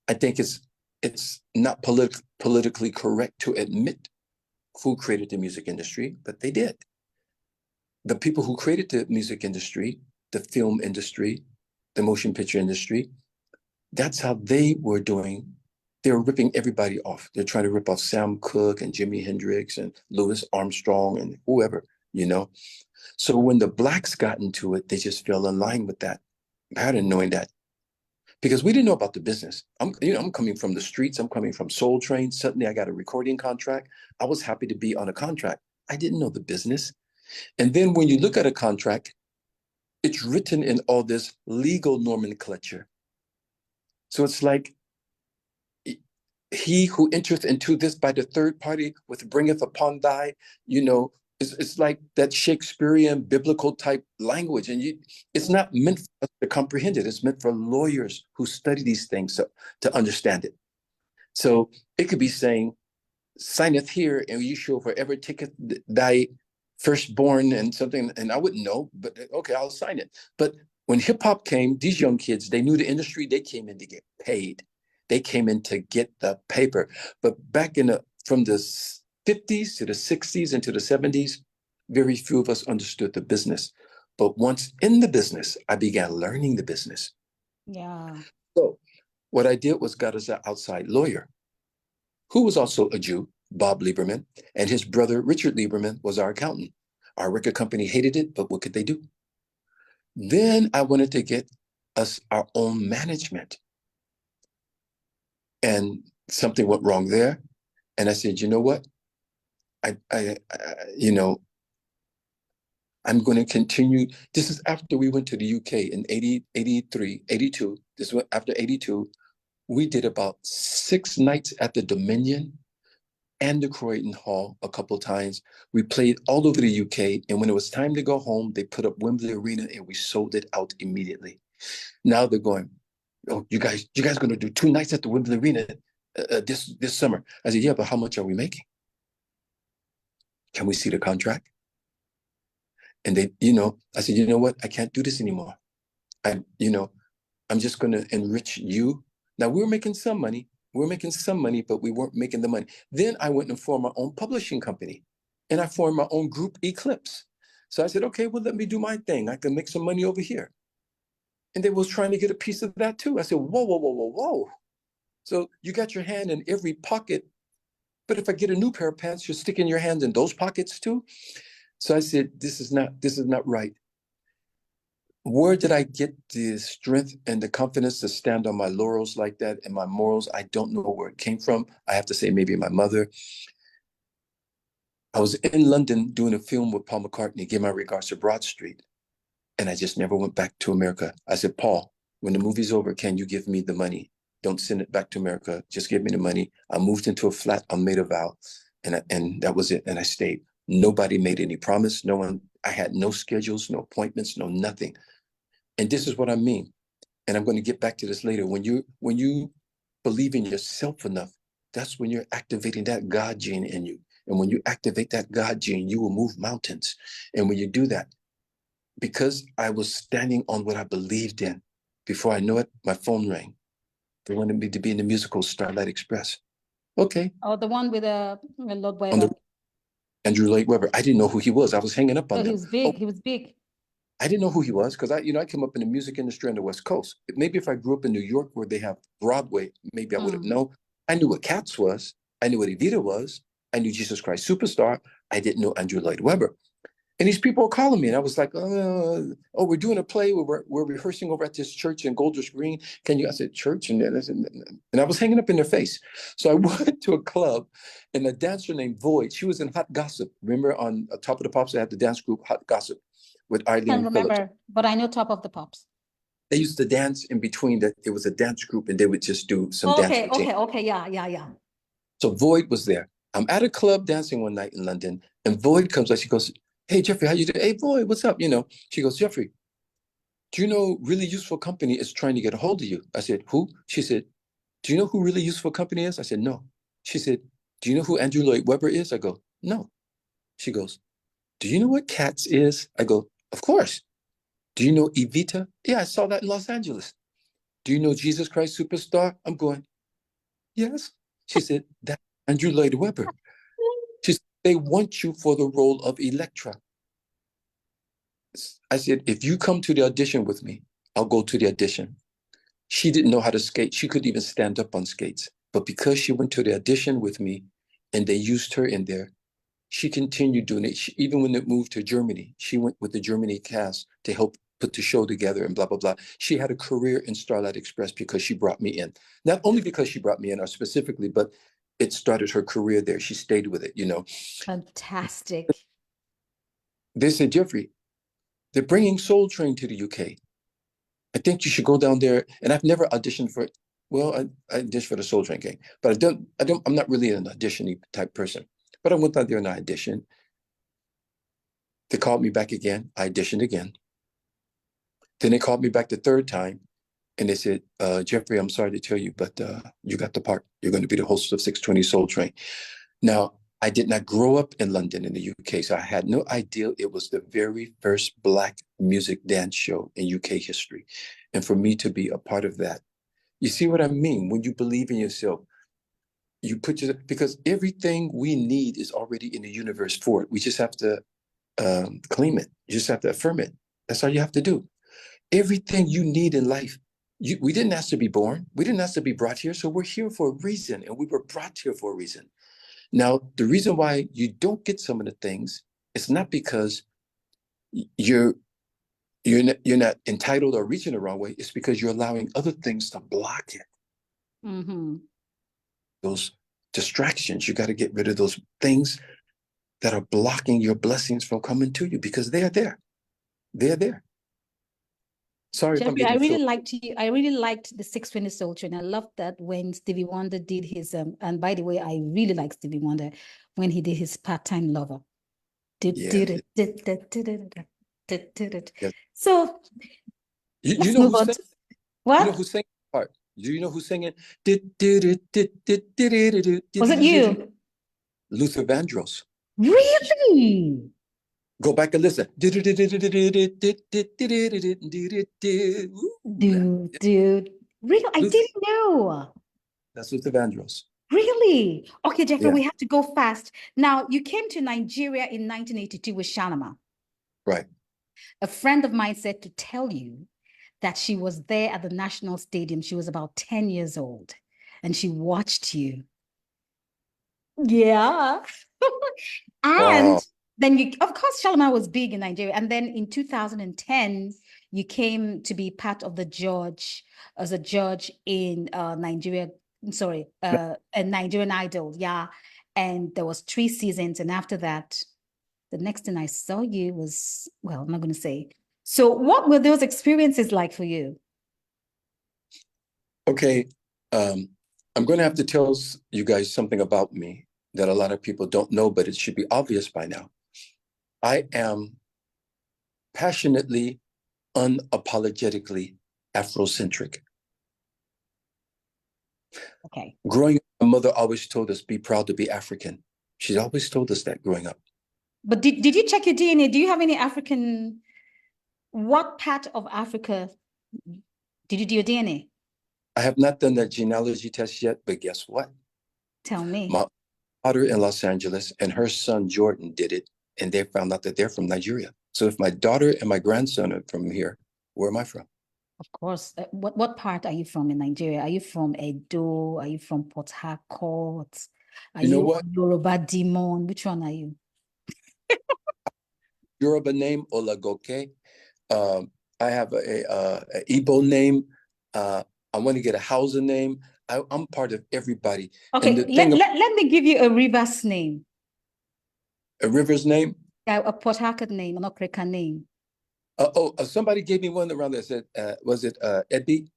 I think it's not politically correct to admit who created the music industry, but they did. The people who created the music industry, the film industry, the motion picture industry, that's how they were doing. They were ripping everybody off. They're trying to rip off Sam Cooke and Jimi Hendrix and Louis Armstrong and whoever, So when the blacks got into it, they just fell in line with that pattern, knowing that. Because we didn't know about the business. I'm coming from the streets. I'm coming from Soul Train. Suddenly I got a recording contract. I was happy to be on a contract. I didn't know the business. And then when you look at a contract, it's written in all this legal nomenclature. So it's like, he who entereth into this by the third party with bringeth upon thy, it's like that Shakespearean biblical type language. And it's not meant for us to comprehend it. It's meant for lawyers who study these things to understand it. So it could be saying, signeth here, and you shall forever take thy firstborn and something, and I wouldn't know, but okay, I'll sign it. But when hip hop came, these young kids, they knew the industry, they came in to get paid. They came in to get the paper. But back from the 50s to the 60s and to the 70s, very few of us understood the business. But once in the business, I began learning the business. Yeah. So what I did was got us an outside lawyer who was also a Jew, Bob Lieberman, and his brother, Richard Lieberman, was our accountant. Our record company hated it, but what could they do? Then I wanted to get us our own management. And something went wrong there. And I said, you know what? I'm going to continue. This is after we went to the UK in 80, 83, 82. This was after 82. We did about 6 nights at the Dominion and the Croydon Hall a couple of times. We played all over the UK. And when it was time to go home, they put up Wembley Arena and we sold it out immediately. Now they're going, oh, you guys going to do 2 nights at the Wembley Arena this summer? I said, yeah, but how much are we making? Can we see the contract? And they, I said, you know what? I can't do this anymore. I'm just going to enrich you. Now we were making some money. But we weren't making the money. Then I went and formed my own publishing company, and I formed my own group, Eclipse. So I said, okay, well, let me do my thing. I can make some money over here. And they was trying to get a piece of that too. I said, whoa. So you got your hand in every pocket, but if I get a new pair of pants, you're sticking your hands in those pockets too. So I said, this is not right. Where did I get the strength and the confidence to stand on my laurels like that and my morals? I don't know where it came from. I have to say maybe my mother. I was in London doing a film with Paul McCartney, Give My Regards to Broad Street. And I just never went back to America. I said, Paul, when the movie's over, can you give me the money? Don't send it back to America. Just give me the money. I moved into a flat. I made a vow. And that was it. And I stayed. Nobody made any promise. No one, I had no schedules, no appointments, no nothing. And this is what I mean. And I'm going to get back to this later. When you believe in yourself enough, that's when you're activating that God gene in you. And when you activate that God gene, you will move mountains. And when you do that, because I was standing on what I believed in, before I know it, my phone rang. They wanted me to be in the musical Starlight Express. Okay. Oh, the one with Lord On Weber. the Andrew Lloyd Webber. I didn't know who he was. I was hanging up on Oh, he them. was big. He was big. I didn't know who he was because I came up in the music industry on the West Coast. Maybe if I grew up in New York where they have Broadway, maybe I would have known. I knew what Cats was. I knew what Evita was. I knew Jesus Christ Superstar. I didn't know Andrew Lloyd Webber. And these people were calling me, and I was like, "Oh, we're doing a play. We're rehearsing over at this church in Golders Green. Can you?" I said, "Church," and I was hanging up in their face. So I went to a club, and a dancer named Void. She was in Hot Gossip. Remember on Top of the Pops, they had the dance group Hot Gossip with I can't Eileen Phillips. remember, but I know Top of the Pops. They used to dance in between. That it was a dance group, and they would just do some dance routine. Okay, yeah. So Void was there. I'm at a club dancing one night in London, and Void comes up. She goes, "Hey, Jeffrey, how you doing? Hey, Void, what's up?" She goes, "Jeffrey, do you know Really Useful Company is trying to get a hold of you?" I said, "Who?" She said, "Do you know who Really Useful Company is?" I said, "No." She said, "Do you know who Andrew Lloyd Webber is?" I go, "No." She goes, "Do you know what Cats is?" I go, "Of course." "Do you know Evita?" "Yeah, I saw that in Los Angeles." "Do you know Jesus Christ Superstar?" I'm going, "Yes." She said, "That's Andrew Lloyd Webber." She said, "They want you for the role of Electra." I said, "If you come to the audition with me, I'll go to the audition." She didn't know how to skate. She couldn't even stand up on skates. But because she went to the audition with me and they used her in there, she continued doing it. Even when it moved to Germany, she went with the Germany cast to help put the show together and blah, blah, blah. She had a career in Starlight Express because she brought me in. Not only because she brought me in, or specifically, but it started her career there. She stayed with it, Fantastic. They said, "Jeffrey, they're bringing Soul Train to the UK. I think you should go down there." And I've never auditioned for it. Well, I auditioned for the Soul Train game, but I'm not really an auditioning type person. But I went down there and I auditioned. They called me back again. I auditioned again. Then they called me back the third time and they said, "Jeffrey, I'm sorry to tell you, but you got the part. You're going to be the host of 620 Soul Train." Now, I did not grow up in London in the UK, so I had no idea it was the very first Black music dance show in UK history. And for me to be a part of that, you see what I mean? When you believe in yourself, you because everything we need is already in the universe for it. We just have to claim it. You just have to affirm it. That's all you have to do. Everything you need in life, we didn't ask to be born. We didn't ask to be brought here. So we're here for a reason, and we were brought here for a reason. Now, the reason why you don't get some of the things, it's not because you're not entitled or reaching the wrong way. It's because you're allowing other things to block it. Those distractions, you got to get rid of those things that are blocking your blessings from coming to you because they are there. They're there. Sorry Jeffrey, if I'm getting I really liked the 620 Soul Train. I loved that when Stevie Wonder did his and by the way, I really like Stevie Wonder when he did his Part-Time Lover. Yeah. So You let's know move who's on. singing? What? You know who's singing the part? Do you know who's singing? Was it you? Luther Vandross. Really? Go back and listen. Dude, really? I didn't know. That's Luther Vandross. Really? Okay, Jeffrey, Yeah. we have to go fast. Now, you came to Nigeria in 1982 with Shalamar. Right. A friend of mine said to tell you that she was there at the National Stadium. She was about 10 years old and she watched you. Yeah. And Wow. then of course, Shalamar was big in Nigeria. And then in 2010, you came to be part of the as a judge in Nigeria. Sorry, a Nigerian Idol. Yeah. And there was 3 seasons. And after that, the next thing I saw you was, well, I'm not going to say. So what were those experiences like for you? Okay, I'm going to have to tell you guys something about me that a lot of people don't know, but it should be obvious by now. I am passionately, unapologetically Afrocentric. Okay. Growing up, my mother always told us, be proud to be African. She always told us that growing up. But did you check your DNA? Do you have any African, what part of Africa did you do your DNA? I have not done that genealogy test yet, but guess what? Tell me. My daughter in Los Angeles and her son Jordan did it, and they found out that they're from Nigeria. So if my daughter and my grandson are from here, where am I from? Of course. What part are you from in Nigeria? Are you from Edo? Are you from Port Harcourt? Are You know you what? Yoruba Demon? Which one are you? Yoruba name, Olagoke. I have a Igbo name. I want to get a Hausa name. I'm part of everybody. Okay, And the thing let me give you a reverse name. a Rivers name. A Port Harcourt name, an Okreka name. Somebody gave me one around there said, was it Ebi?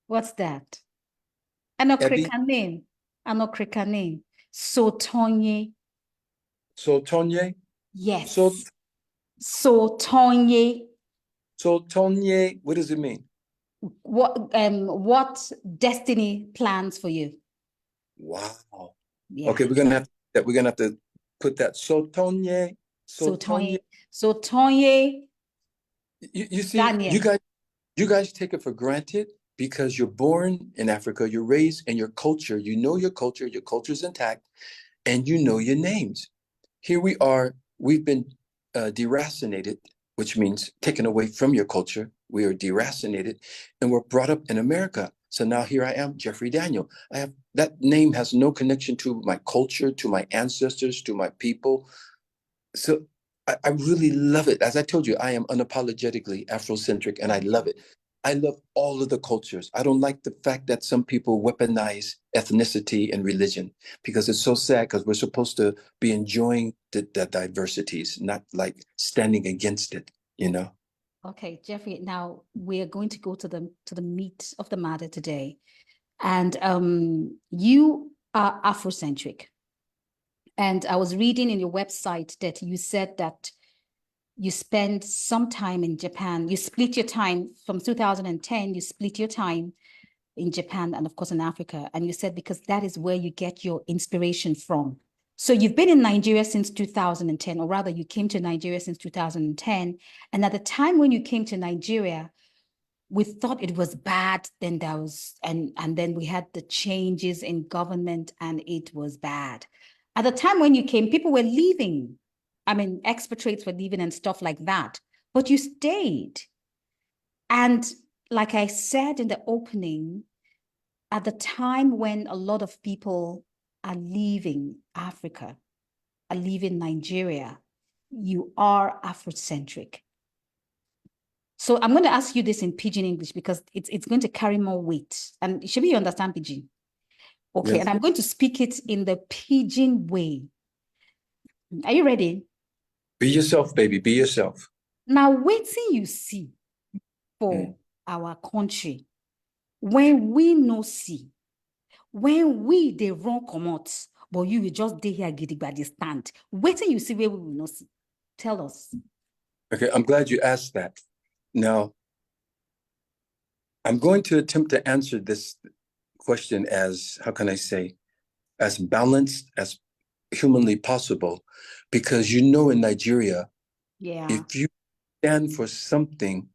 What's that? An Okreka name. An Okreka name. Sotonye. Sotonye? Yes. So Sotonye. Sotonye, what does it mean? What destiny plans for you? Wow. Yeah. Okay, we're gonna have to put that Sotonye. Sotonye. Sotonye. You see, Daniel. you guys take it for granted because you're born in Africa, you're raised in your culture, you know your culture's intact, and you know your names. Here we are, we've been deracinated, which means taken away from your culture. We are deracinated, and we're brought up in America. So now here I am, Jeffrey Daniel. That name has no connection to my culture, to my ancestors, to my people. So I really love it. As I told you, I am unapologetically Afrocentric, and I love it. I love all of the cultures. I don't like the fact that some people weaponize ethnicity and religion because it's so sad because we're supposed to be enjoying the diversities, not like standing against it, you know? Okay, Jeffrey, now we're going to go to the meat of the matter today. And you are Afrocentric. And I was reading in your website that you said that you spent some time in Japan. You split your time from 2010, you split your time in Japan and of course in Africa. And you said because that is where you get your inspiration from. So you've been in Nigeria since 2010, or rather you came to Nigeria since 2010. And at the time when you came to Nigeria, we thought it was bad. Then there was, and then we had the changes in government and it was bad. At the time when you came, people were leaving. I mean, expatriates were leaving and stuff like that, but you stayed. And like I said in the opening, at the time when a lot of people are leaving Africa, are leaving Nigeria, you are Afrocentric. So I'm going to ask you this in Pidgin English because it's going to carry more weight. And should you understand Pidgin? Okay, Yes. and I'm going to speak it in the Pidgin way. Are you ready? Be yourself, baby. Be yourself. Now, waiting you see for our country, when we no see, when we they run comot, but you will just dey here gidigba dey stand. Waiting you see where we will not see. Tell us. Okay, I'm glad you asked that. Now, I'm going to attempt to answer this question as, how can I say, as balanced as humanly possible, because you know in Nigeria, if you stand for something,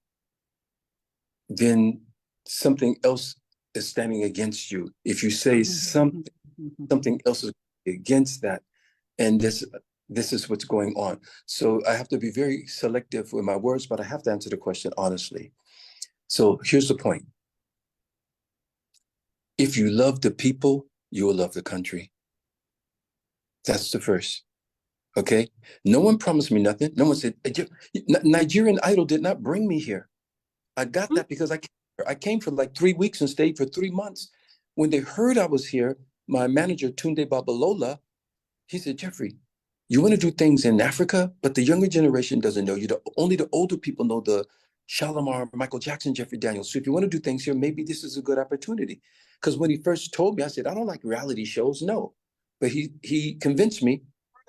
then something else is standing against you. If you say something, something else is against that. And this is what's going on. So I have to be very selective with my words, but I have to answer the question honestly. So here's the point. If you love the people, you will love the country. That's the first. Okay? No one promised me nothing. No one said, Nigerian Idol did not bring me here. I got that because I came for like 3 weeks and stayed for 3 months. When they heard I was here, my manager, Tunde Babalola, he said, Jeffrey, you want to do things in Africa, but the younger generation doesn't know you. Only the older people know the Shalamar, Michael Jackson, Jeffrey Daniels. So if you want to do things here, maybe this is a good opportunity. Because when he first told me, I said, I don't like reality shows, no. But he convinced me,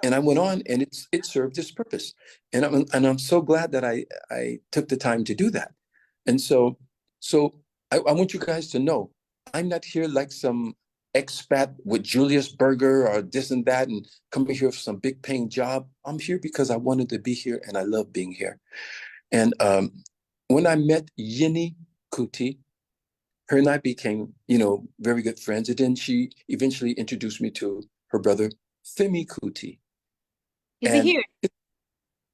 and I went on, and it served its purpose. And I'm so glad that I took the time to do that. And so I want you guys to know, I'm not here like some expat with Julius Berger or this and that and coming here for some big paying job. I'm here because I wanted to be here and I love being here. And when I met Yini Kuti, her and I became, very good friends. And then she eventually introduced me to her brother, Femi Kuti. Is he here?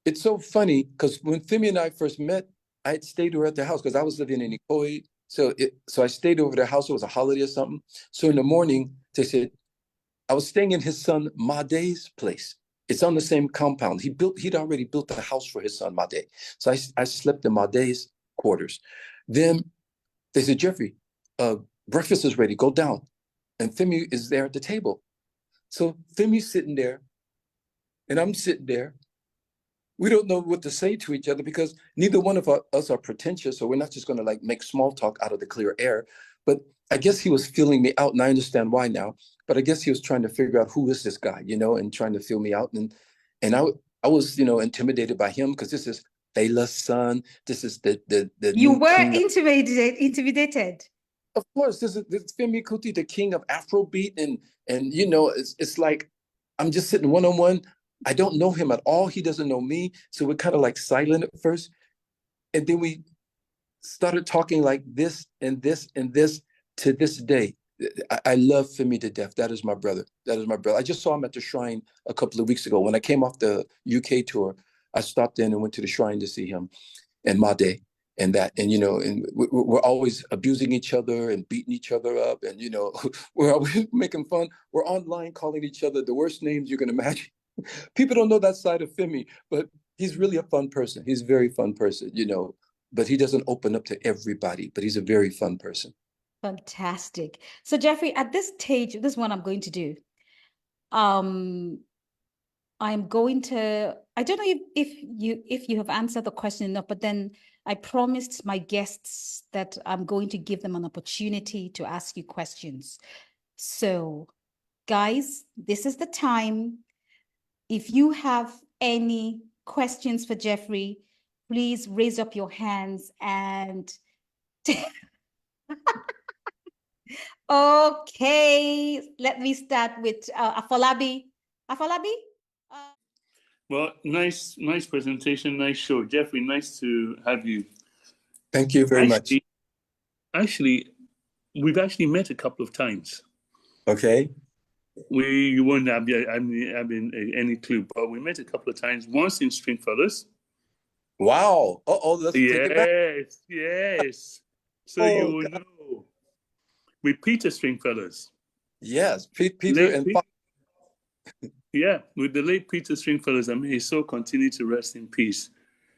It's so funny because when Femi and I first met, I had stayed over at their house because I was living in Ikoyi. So I stayed over their house. It was a holiday or something. So in the morning, they said, I was staying in his son Made's place. It's on the same compound. He'd already built a house for his son Made. So I slept in Made's quarters. Then they said, Jeffrey, breakfast is ready. Go down. And Femi is there at the table. So Femi's sitting there, and I'm sitting there. We don't know what to say to each other because neither one of us are pretentious, so we're not just going to make small talk out of the clear air. But I guess he was feeling me out, and I understand why now. But I guess he was trying to figure out who is this guy, and trying to feel me out. And I was, intimidated by him because this is Fela's son. This is the You new were king. intimidated. Of course, this is Femi Kuti, the king of Afrobeat, and it's like I'm just sitting one-on-one. I don't know him at all. He doesn't know me. So we're kind of silent at first. And then we started talking like this and this and this to this day. I love Femi to death. That is my brother. That is my brother. I just saw him at the shrine a couple of weeks ago. When I came off the UK tour, I stopped in and went to the shrine to see him and Made and that. And, and we're always abusing each other and beating each other up. And, we're always making fun. We're online calling each other the worst names you can imagine. People don't know that side of Femi, but he's really a fun person. He's a very fun person, but he doesn't open up to everybody, but he's a very fun person. Fantastic. So Jeffrey, at this stage, this is what I'm going to do. I'm going to, I don't know if you have answered the question enough, but then I promised my guests that I'm going to give them an opportunity to ask you questions. So guys, this is the time. If you have any questions for Jeffrey, please raise up your hands and okay, let me start with Afolabi. Afolabi? Well, nice presentation, nice show. Jeffrey, nice to have you. Thank you very much. Actually, we've actually met a couple of times. Okay. You won't have any clue, but we met a couple of times. Once in Stringfellas. Wow. Let's take it back. Yes. So you will know. With Peter Stringfellas. Yes, Peter and yeah, with the late Peter Stringfellas. I mean, his soul continue to rest in peace.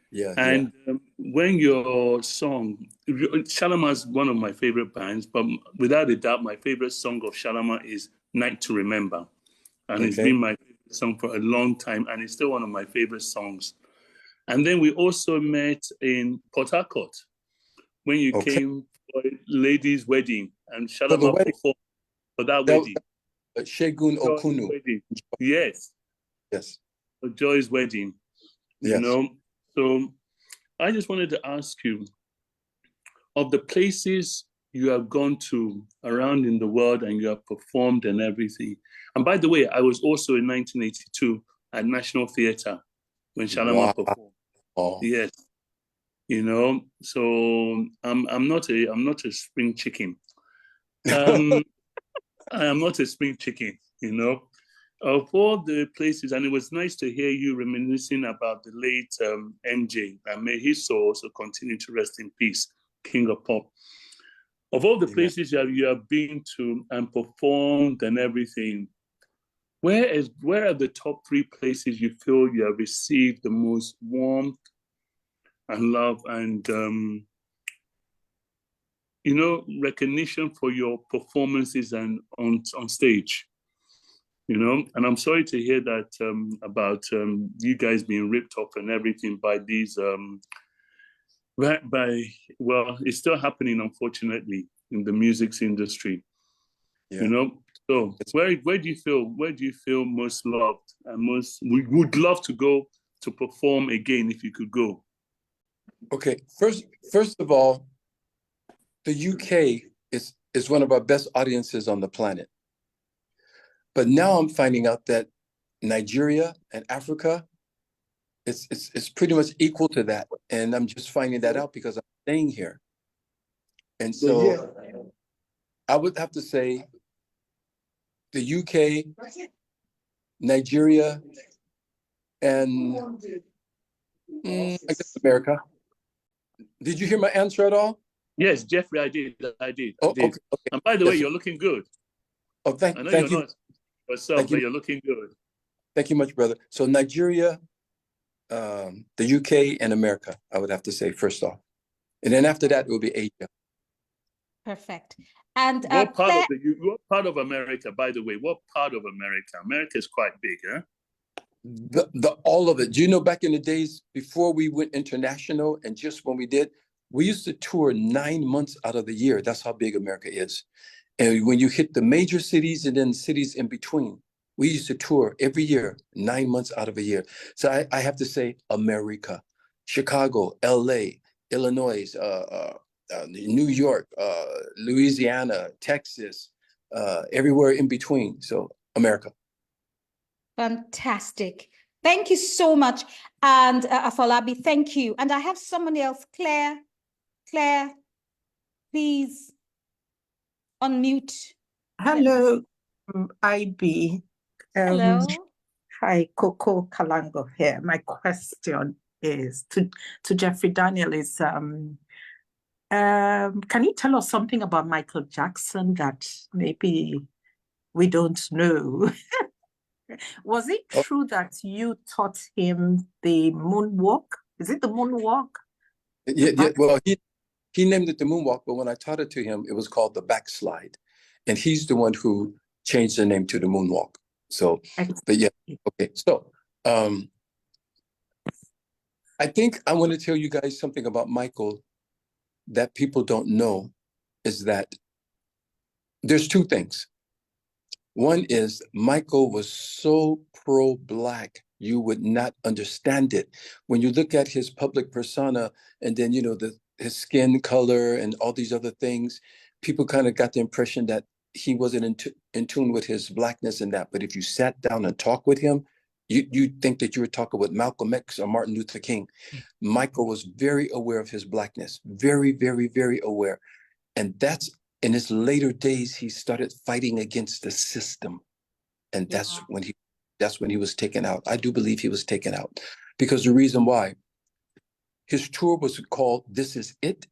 Yeah. And when your song, Shalamar is one of my favorite bands, but without a doubt, my favorite song of Shalamar is Night to Remember. And it's been my favorite song for a long time, and it's still one of my favorite songs. And then we also met in Port Harcourt when you came for a lady's wedding, and Shalamar performed for that wedding. Shegun Okunu. Wedding. Yes. For Joy's wedding. Yes. So I just wanted to ask you, of the places you have gone to around in the world and you have performed and everything. And by the way, I was also in 1982 at National Theatre when Shalamar performed. Yes. So I'm not a spring chicken. I am not a spring chicken, Of all the places, and it was nice to hear you reminiscing about the late MJ, and may his soul also continue to rest in peace, King of Pop. Of all the places you have been to and performed and everything, where are the top 3 places you feel you have received the most warmth and love and recognition for your performances and on stage. And I'm sorry to hear that about you guys being ripped off and everything by these well, it's still happening, unfortunately, in the music industry. Yeah. So where do you feel most loved and most we would love to go to perform again if you could go? Okay, first of all, the UK is one of our best audiences on the planet. But now I'm finding out that Nigeria and Africa, it's pretty much equal to that. And I'm just finding that out because I'm staying here. And so I would have to say the UK, Nigeria, and I guess America. Did you hear my answer at all? Yes, Jeffrey, I did. Oh, okay. And by the way, you're looking good. Oh, thank I know you. you're not yourself, but you're looking good. Thank you much, brother. So Nigeria, the UK, and America, I would have to say first off. And then after that, it will be Asia. Perfect. And what part of America, by the way, what part of America? America is quite big, huh? All of it. Do you know back in the days before we went international and just when we did, we used to tour 9 months out of the year. That's how big America is. And when you hit the major cities and then cities in between, we used to tour every year, 9 months out of a year. So I have to say America, Chicago, LA, Illinois, New York, Louisiana, Texas, everywhere in between. So America. Fantastic. Thank you so much. And Afolabi, thank you. And I have someone else, Claire. Claire, please unmute. Hello, Ibi. Hello. Hi, Coco Kalango here. My question is to Jeffrey Daniel is, can you tell us something about Michael Jackson that maybe we don't know? Was it true that you taught him the moonwalk? Is it the moonwalk? Yeah. Well, he named it the moonwalk, but when I taught it to him, it was called the backslide. And he's the one who changed the name to the moonwalk. So, but yeah, okay. So, I think I want to tell you guys something about Michael that people don't know is that there's two things. One is Michael was so pro-Black, you would not understand it. When you look at his public persona and then, his skin color and all these other things, people kind of got the impression that he wasn't in tune with his Blackness and that. But if you sat down and talked with him, you'd think that you were talking with Malcolm X or Martin Luther King. Michael was very aware of his Blackness, very, very, very aware. And that's in his later days, he started fighting against the system. And that's when he was taken out. I do believe he was taken out because the reason why his tour was called This Is It,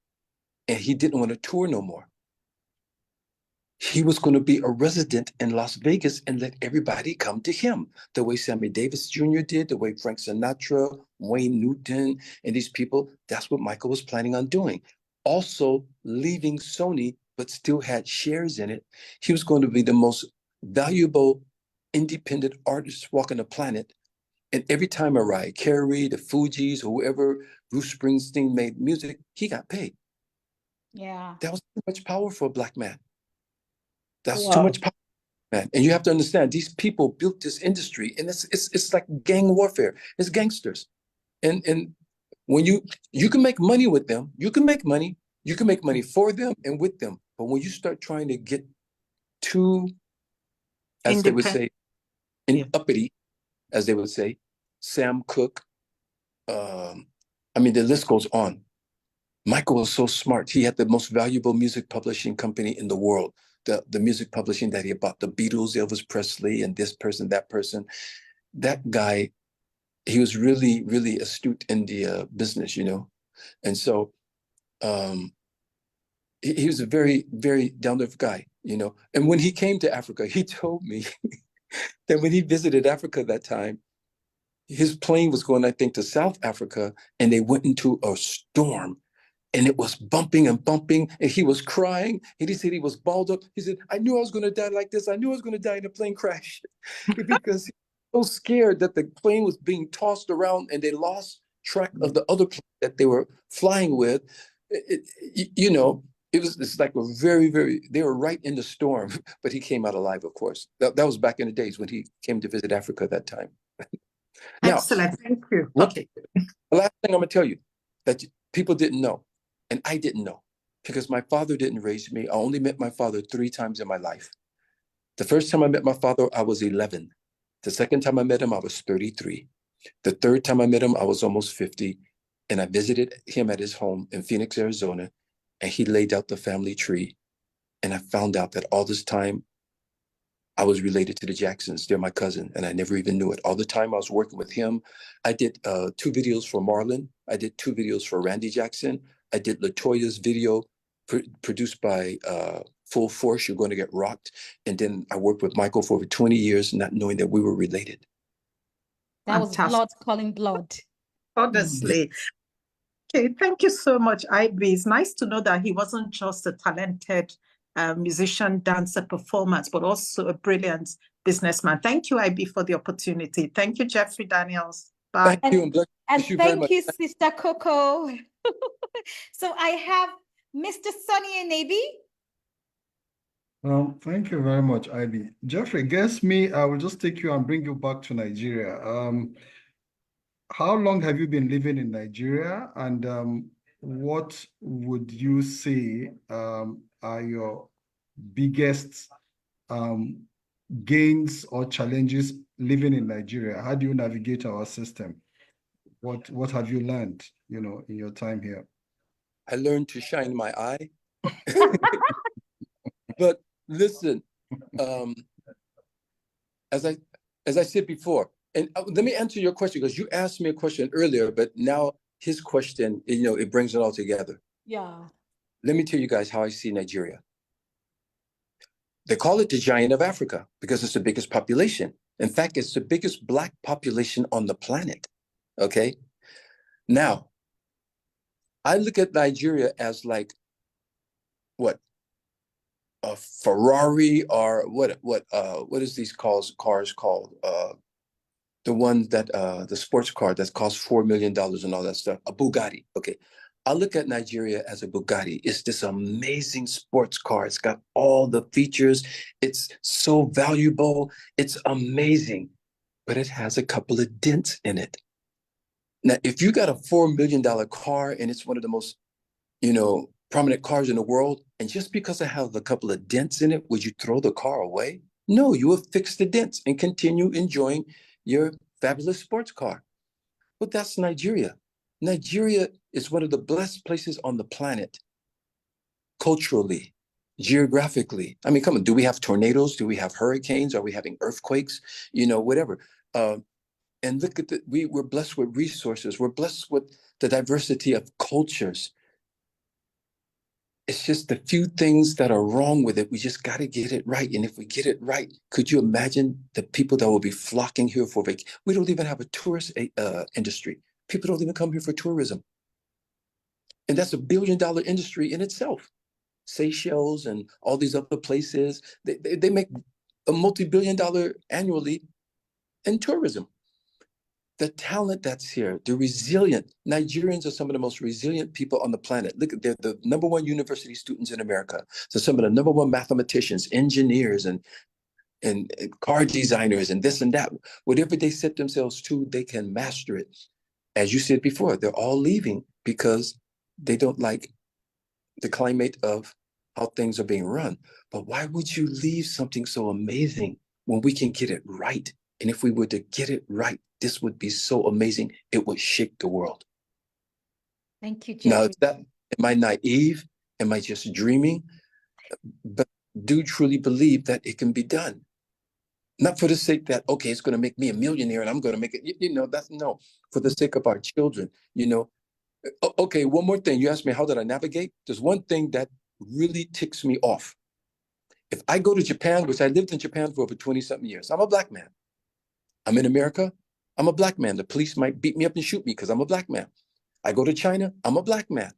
and he didn't want to tour no more. He was going to be a resident in Las Vegas and let everybody come to him, the way Sammy Davis Jr. did, the way Frank Sinatra, Wayne Newton, and these people. That's what Michael was planning on doing. Also leaving Sony, but still had shares in it. He was going to be the most valuable independent artist walking the planet. And every time Mariah Carey, the Fugees, or whoever, Bruce Springsteen made music, he got paid. Yeah. That was too much power for a Black man. That's too much power, man. And you have to understand, these people built this industry, and it's like gang warfare. It's gangsters. And when you can make money with them, you can make money for them and with them. But when you start trying to get too, as they would say, uppity, as they would say, Sam Cooke, the list goes on. Michael was so smart. He had the most valuable music publishing company in the world. The music publishing that he bought, the Beatles, Elvis Presley, and this person, that person. That guy, he was really, really astute in the business, And so he was a very, very down-to-earth guy, And when he came to Africa, he told me that when he visited Africa that time, his plane was going, I think, to South Africa, and they went into a storm. and it was bumping and bumping, and he was crying, and he said he was balled up. He said, I knew I was going to die like this. I knew I was going to die in a plane crash because he was so scared that the plane was being tossed around and they lost track of the other plane that they were flying with. You know, it's like a very, very, they were right in the storm, but he came out alive, of course. That was back in the days when he came to visit Africa at that time. Now, excellent. Thank you. Okay. The last thing I'm going to tell you that people didn't know, and I didn't know, because my father didn't raise me. I only met my father 3 times in my life. The first time I met my father, I was 11. The second time I met him, I was 33. The third time I met him, I was almost 50. And I visited him at his home in Phoenix, Arizona, and he laid out the family tree. And I found out that all this time, I was related to the Jacksons. They're my cousin, and I never even knew it. All the time I was working with him. I did 2 videos for Marlon. I did 2 videos for Randy Jackson. I did LaToya's video produced by Full Force, You're Going to Get Rocked. And then I worked with Michael for over 20 years, not knowing that we were related. That was blood calling blood. Honestly. Okay, thank you so much, Ibi. It's nice to know that he wasn't just a talented musician, dancer, performer, but also a brilliant businessman. Thank you, Ibi, for the opportunity. Thank you, Jeffrey Daniels. Bye. Thank you, and bless you very much. Thank you, Sister Coco. So I have Mr. Sonny Enebi. Well, thank you very much, Ibi. Jeffrey, guess me, I will just take you and bring you back to Nigeria. How long have you been living in Nigeria, and what would you say are your biggest gains or challenges living in Nigeria? How do you navigate our system? What have you learned, in your time here? I learned to shine my eye. But listen, as I said before, and let me answer your question, because you asked me a question earlier, but now his question, it brings it all together. Yeah. Let me tell you guys how I see Nigeria. They call it the giant of Africa because it's the biggest population. In fact, it's the biggest Black population on the planet. Okay. Now, I look at Nigeria as like, what? A Ferrari, or what is these cars called? The one that the sports car that costs $4 million and all that stuff, a Bugatti. Okay. I look at Nigeria as a Bugatti. It's this amazing sports car. It's got all the features. It's so valuable. It's amazing, but it has a couple of dents in it. Now, if you got a $4 million car and it's one of the most, prominent cars in the world, and just because it has a couple of dents in it, would you throw the car away? No, you will fix the dents and continue enjoying your fabulous sports car. But that's Nigeria. Nigeria is one of the blessed places on the planet, culturally, geographically. I mean, come on, do we have tornadoes? Do we have hurricanes? Are we having earthquakes? Whatever. And look at we're blessed with resources. We're blessed with the diversity of cultures. It's just the few things that are wrong with it. We just got to get it right. And if we get it right, could you imagine the people that will be flocking here for vacation? We don't even have a tourist industry. People don't even come here for tourism. And that's $1 billion industry in itself. Seychelles and all these other places, they make a multi-billion dollar annually in tourism. The talent that's here, the resilient, Nigerians are some of the most resilient people on the planet. Look, they're the #1 university students in America. So some of the #1 mathematicians, engineers, and car designers, and this and that. Whatever they set themselves to, they can master it. As you said before, they're all leaving because they don't like the climate of how things are being run. But why would you leave something so amazing when we can get it right? And if we were to get it right, this would be so amazing. It would shake the world. Thank you, Jeffrey. Now, am I naive? Am I just dreaming? But do truly believe that it can be done. Not for the sake that, okay, it's going to make me a millionaire and I'm going to make it, that's no, for the sake of our children, Okay, one more thing. You asked me, how did I navigate? There's one thing that really ticks me off. If I go to Japan, which I lived in Japan for over 20-something years, I'm a Black man. I'm in America, I'm a Black man. The police might beat me up and shoot me because I'm a Black man. I go to China, I'm a Black man.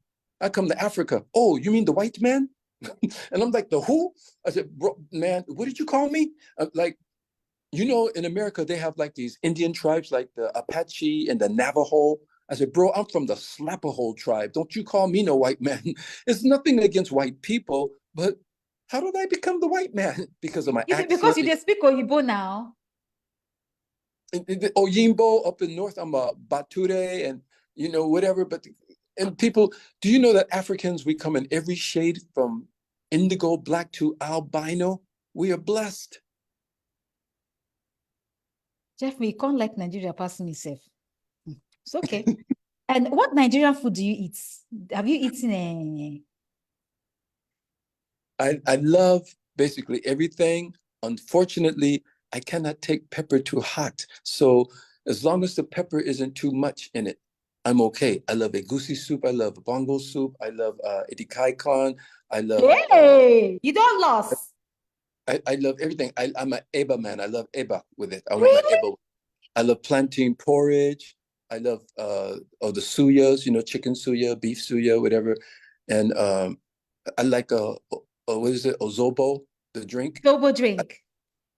I come to Africa. Oh, you mean the white man? And I'm like, the who? I said, bro, man, what did you call me? Like, you know, in America, they have like these Indian tribes like the Apache and the Navajo. I said, bro, I'm from the Slapaho tribe. Don't you call me no white man. It's nothing against white people, but how did I become the white man? Because of my accent. Because you did speak Oyibo now. Oyimbo up in North, I'm a Bature and, you know, whatever. But, and people, do you know that Africans, we come in every shade from indigo, black to albino? We are blessed. Jeffrey, you can't like Nigeria pass me safe. It's okay. And what Nigerian food do you eat? Have you eaten a... I love basically everything. Unfortunately, I cannot take pepper too hot. So as long as the pepper isn't too much in it, I'm okay. I love egusi soup. I love bongo soup. I love edikaikon. I love... Hey, you don't lost. I love everything. I'm an Eba man. I love Eba with it. I want Really? my Eba. I love plantain porridge. I love the suyas, you know, chicken suya, beef suya, whatever. And I like what is it? Ozobo, the drink. Zobo drink.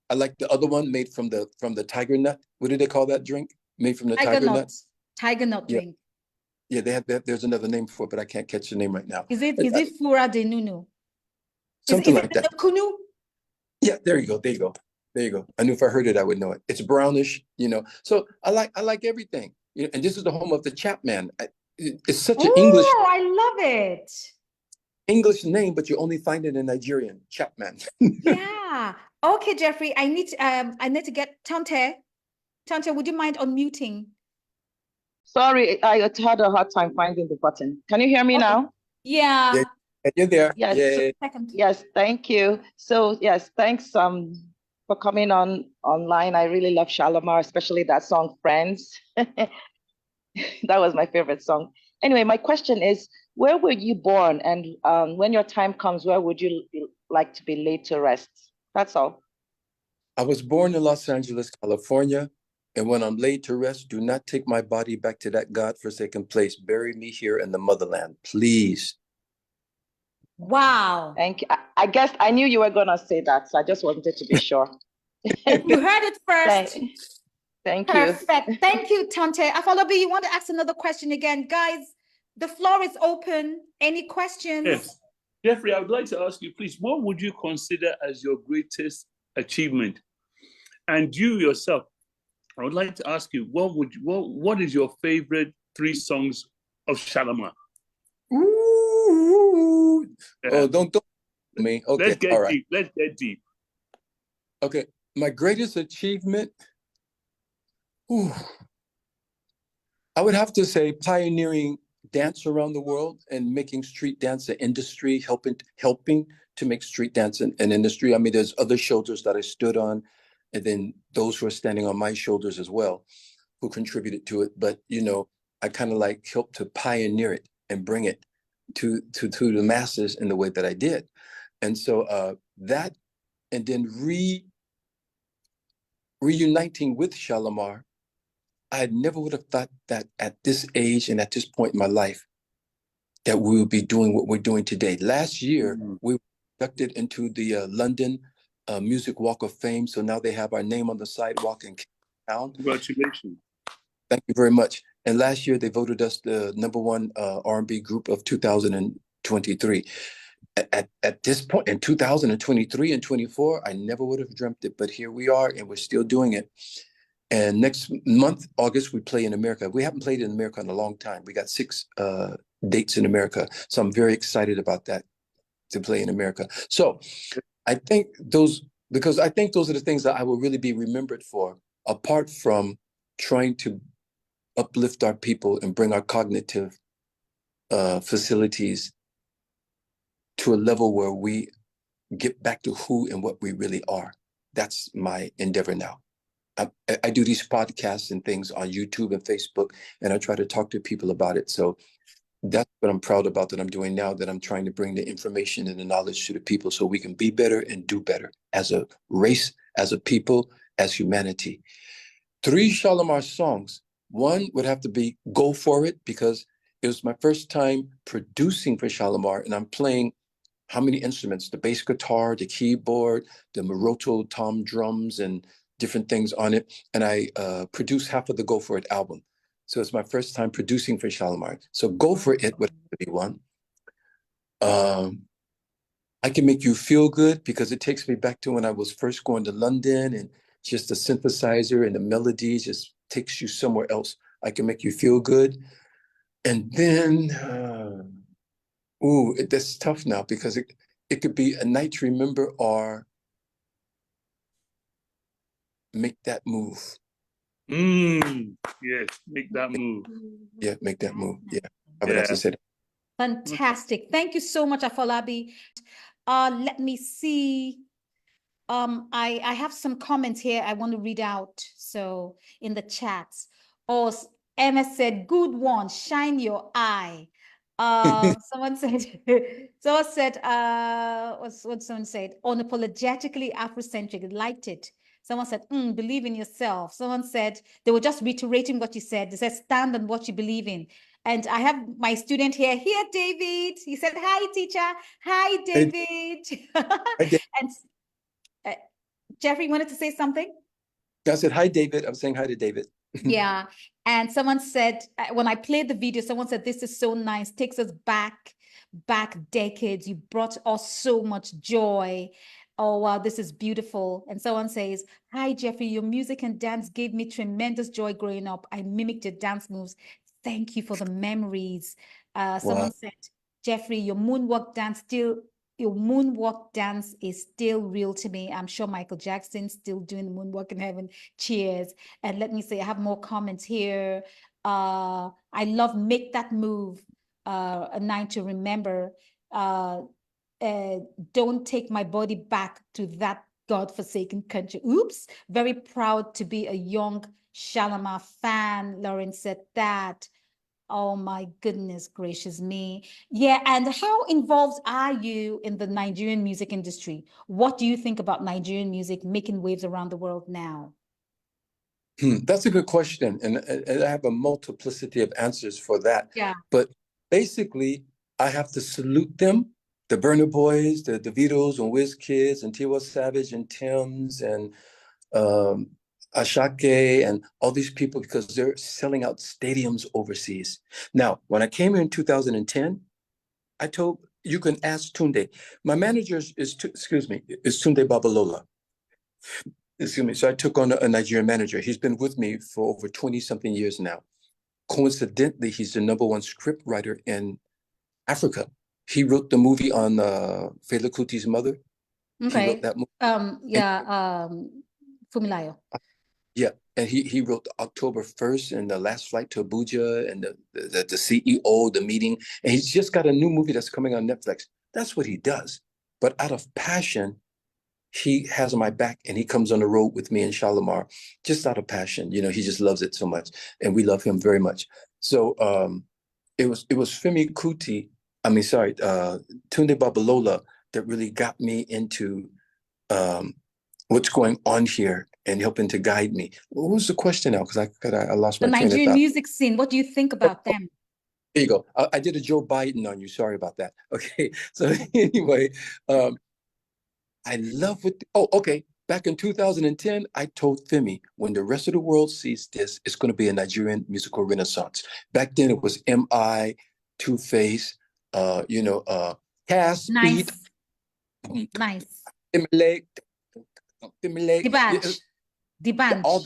I like the other one made from the tiger nut. What do they call that drink? Made from the tiger nut. Tiger nut Yeah. drink. Yeah, they have that. There's another name for it, but I can't catch the name right now. Is it Fura de Nuno? Something is like it that. The Kunu? Yeah, there you go. There you go. There you go. I knew if I heard it, I would know it. It's brownish, you know. So I like everything. You know, and this is the home of the Chapman. It's such an I love it. English name, but you only find it in Nigerian. Chapman. Yeah. Okay, Jeffrey. I need to get Tante. Tante, would you mind unmuting? Sorry, I had a hard time finding the button. Can you hear me now? Yeah. Yeah, you're there. Yes. Yeah. Second. Yes, thank you. So yes, thanks for coming online. I really love Shalamar, especially that song Friends. That was my favorite song. Anyway, my question is, where were you born? And when your time comes, where would you like to be laid to rest? That's all. I was born in Los Angeles, California. And when I'm laid to rest, do not take my body back to that godforsaken place. Bury me here in the motherland, please. Wow. Thank you. I guess I knew you were going to say that, so I just wanted to be sure. You heard it first. Thank you. Perfect. Thank you, Tante. Afolabi, you want to ask another question again? Guys, the floor is open. Any questions? Yes. Jeffrey, I would like to ask you, please, what would you consider as your greatest achievement? And you yourself, I would like to ask you, what is your favorite 3 songs of Shalamar? Ooh. Oh, don't me. Okay. Let's get all right. deep. Let's get deep. Okay. My greatest achievement, I would have to say pioneering dance around the world and making street dance an industry, helping to make street dance an industry. I mean, there's other shoulders that I stood on, and then those who are standing on my shoulders as well, who contributed to it. But, you know, I kind of like helped to pioneer it and bring it to the masses in the way that I did. And so that, and then reuniting with Shalamar, I never would have thought that at this age and at this point in my life, that we would be doing what we're doing today. Last year, we were inducted into the London Music Walk of Fame. So now they have our name on the sidewalk in Cape Town. Congratulations. Thank you very much. And last year, they voted us the #1 R&B group of 2023. At this point, in 2023 and 24, I never would have dreamt it, but here we are, and we're still doing it. And next month, August, we play in America. We haven't played in America in a long time. We got 6 dates in America. So I'm very excited about that, to play in America. So I think those are the things that I will really be remembered for, apart from trying to uplift our people and bring our cognitive facilities to a level where we get back to who and what we really are. That's my endeavor now. I do these podcasts and things on YouTube and Facebook, and I try to talk to people about it. So that's what I'm proud about that I'm doing now, that I'm trying to bring the information and the knowledge to the people so we can be better and do better as a race, as a people, as humanity. 3 Shalamar songs. One would have to be Go For It, because It was my first time producing for Shalamar, and I'm playing how many instruments? The bass guitar, the keyboard, the Maroto tom drums, and different things on it. And I produced half of the Go For It album. So it's my first time producing for Shalamar. So Go For It would be one. I Can Make You Feel Good, because it takes me back to when I was first going to London, and just the synthesizer and the melodies just takes you somewhere else. I Can Make You Feel Good. And then, that's tough now, because it could be A Night to Remember or Make That Move. Yes, Make That Move. Yeah, Make That Move. Yeah, I would have to say that. Fantastic. Thank you so much, Afolabi. Let me see. I have some comments here I want to read out. So in the chats. Oh, Emma said, good one, shine your eye. Someone said, what someone said, unapologetically Afrocentric, liked it. Someone said, believe in yourself. Someone said, they were just reiterating what you said. They said, stand on what you believe in. And I have my student here, David. He said, hi, teacher. Hi, David. Hi, David. And Jeffrey wanted to say something? I said, hi, David. I'm saying hi to David. Yeah. And someone said, when I played the video, someone said, this is so nice. Takes us back decades. You brought us so much joy. Oh, wow, this is beautiful. And someone says, hi, Jeffrey, your music and dance gave me tremendous joy growing up. I mimicked your dance moves. Thank you for the memories. Someone said, Jeffrey, your moonwalk dance is still real to me. I'm sure Michael Jackson's still doing the moonwalk in heaven. Cheers. And let me say, I have more comments here. I love Make That Move, A Night to Remember. Don't take my body back to that godforsaken country. Oops. Very proud to be a young Shalamar fan. Lauren said that. Oh my goodness gracious me. Yeah, and how involved are you in the Nigerian music industry? What do you think about Nigerian music making waves around the world now? That's a good question. And I have a multiplicity of answers for that. Yeah. But basically, I have to salute them, the Burna Boys, the Davidos and WizKids and Tiwa Savage and Tim's and Ashake and all these people, because they're selling out stadiums overseas. Now, when I came here in 2010, I told, you can ask Tunde. My manager is Tunde Babalola. Excuse me. So I took on a Nigerian manager. He's been with me for over 20-something years now. Coincidentally, he's the #1 script writer in Africa. He wrote the movie on Fela Kuti's mother. Okay. He wrote that movie. Fumilayo. Yeah, and he wrote October 1st and The Last Flight to Abuja and the CEO, the meeting. And he's just got a new movie that's coming on Netflix. That's what he does. But out of passion, he has my back and he comes on the road with me in Shalamar, just out of passion. You know, he just loves it so much. And we love him very much. So it was Femi Kuti, Tunde Babalola that really got me into what's going on here and helping to guide me. What was the question now? Because I lost my train of thought. The Nigerian music scene, what do you think about them? There you go. I did a Joe Biden on you. Sorry about that. Okay. So anyway, I love what, okay. Back in 2010, I told Femi, when the rest of the world sees this, it's going to be a Nigerian musical renaissance. Back then it was M.I., Two-Face, Cass, Nice. Speed, Nice. D'banj, all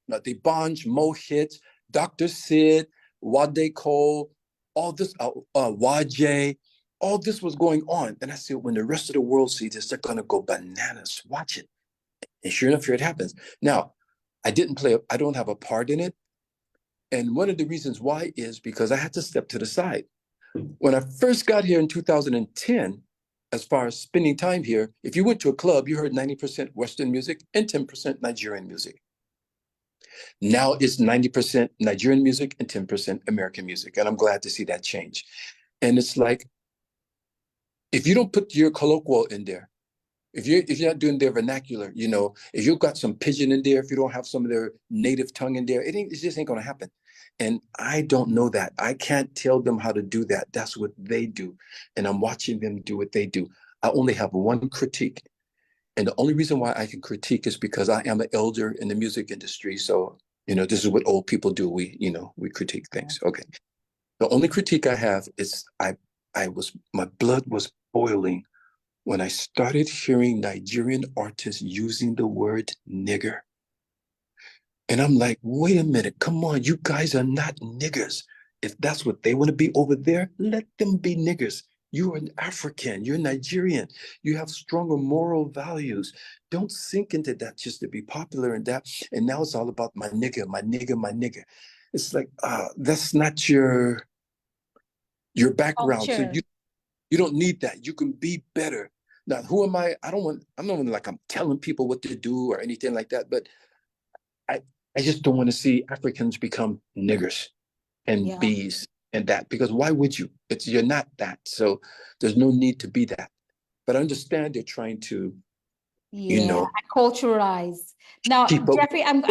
that, D'banj, Mo Hits, Dr. Sid, Wade Cole, all this, YJ, all this was going on. And I said, when the rest of the world sees this, they're going to go bananas. Watch it. And sure enough, here it happens. Now, I don't have a part in it. And one of the reasons why is because I had to step to the side. When I first got here in 2010, as far as spending time here, if you went to a club, you heard 90% Western music and 10% Nigerian music. Now it's 90% Nigerian music and 10% American music. And I'm glad to see that change. And it's like, if you don't put your colloquial in there, if you're not doing their vernacular, if you've got some pidgin in there, if you don't have some of their native tongue in there, it just ain't gonna happen. And I don't know that. I can't tell them how to do that. That's what they do. And I'm watching them do what they do. I only have one critique. And the only reason why I can critique is because I am an elder in the music industry. So, this is what old people do. We critique things. Okay. The only critique I have is my blood was boiling when I started hearing Nigerian artists using the word nigger. And I'm like, wait a minute, come on, you guys are not niggers. If that's what they want to be over there, let them be niggers. You're an African, you're Nigerian, you have stronger moral values. Don't sink into that just to be popular in that. And now it's all about my nigger, my nigger, my nigger. It's like, that's not your background. So you don't need that. You can be better. Now, who am I? I'm not like I'm telling people what to do or anything like that, but I just don't want to see Africans become niggers and bees and that, because why would you? You're not that. So there's no need to be that. But I understand they're trying to, culturalize. Now, keep up. Jeffrey, I'm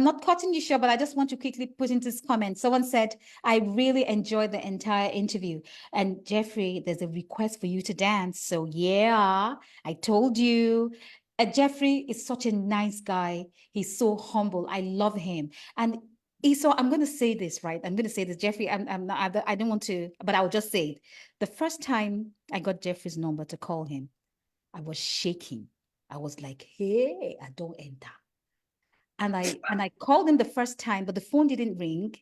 not cutting you short, but I just want to quickly put into this comment. Someone said, I really enjoyed the entire interview. And Jeffrey, there's a request for you to dance. So yeah, I told you. Jeffrey is such a nice guy. He's so humble. I love him. And so I'm going to say this, right? I'm going to say this, Jeffrey. I'm not, I don't want to, but I'll just say it. The first time I got Jeffrey's number to call him, I was shaking. I was like, hey, I don't enter. And I called him the first time, but the phone didn't ring.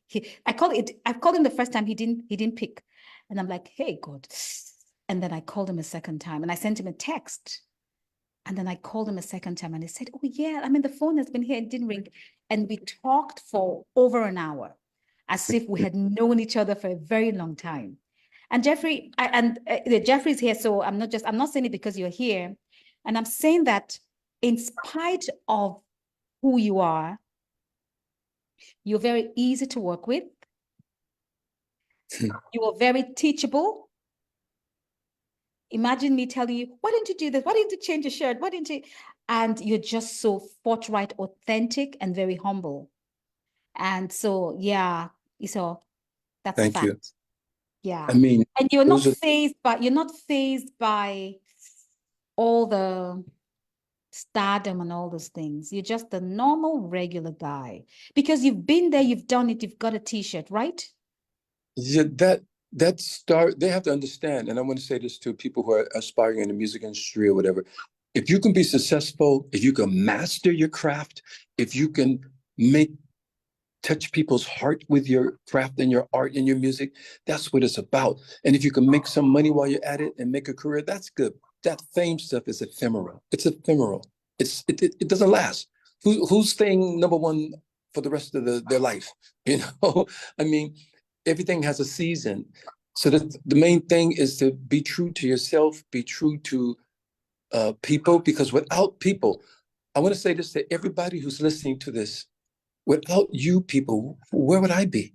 I called him the first time, he didn't pick. And I'm like, hey, God. And then I called him a second time and I sent him a text. And then I called him a second time and he said, oh yeah, the phone has been here, it didn't ring. And we talked for over an hour as if we had known each other for a very long time. And Jeffrey, Jeffrey's here, so I'm not saying it because you're here. And I'm saying that in spite of who you are, you're very easy to work with. You are very teachable. Imagine me telling you, why didn't you do this? Why didn't you change your shirt? Why didn't you? And you're just so forthright, authentic, and very humble. And so, yeah, so that's Thank a fact. you. Yeah. And you're not fazed by all the stardom and all those things. You're just a normal, regular guy. Because you've been there, you've done it, you've got a t-shirt, right? Yeah, they have to understand, and I want to say this to people who are aspiring in the music industry or whatever. If you can be successful, if you can master your craft, if you can touch people's heart with your craft and your art and your music, that's what it's about. And if you can make some money while you're at it and make a career, that's good. That fame stuff is ephemeral. It's ephemeral. It doesn't last. Who's staying number one for the rest of their life? Everything has a season. So the main thing is to be true to yourself, be true to people, because without people, I want to say this to everybody who's listening to this, without you people, where would I be?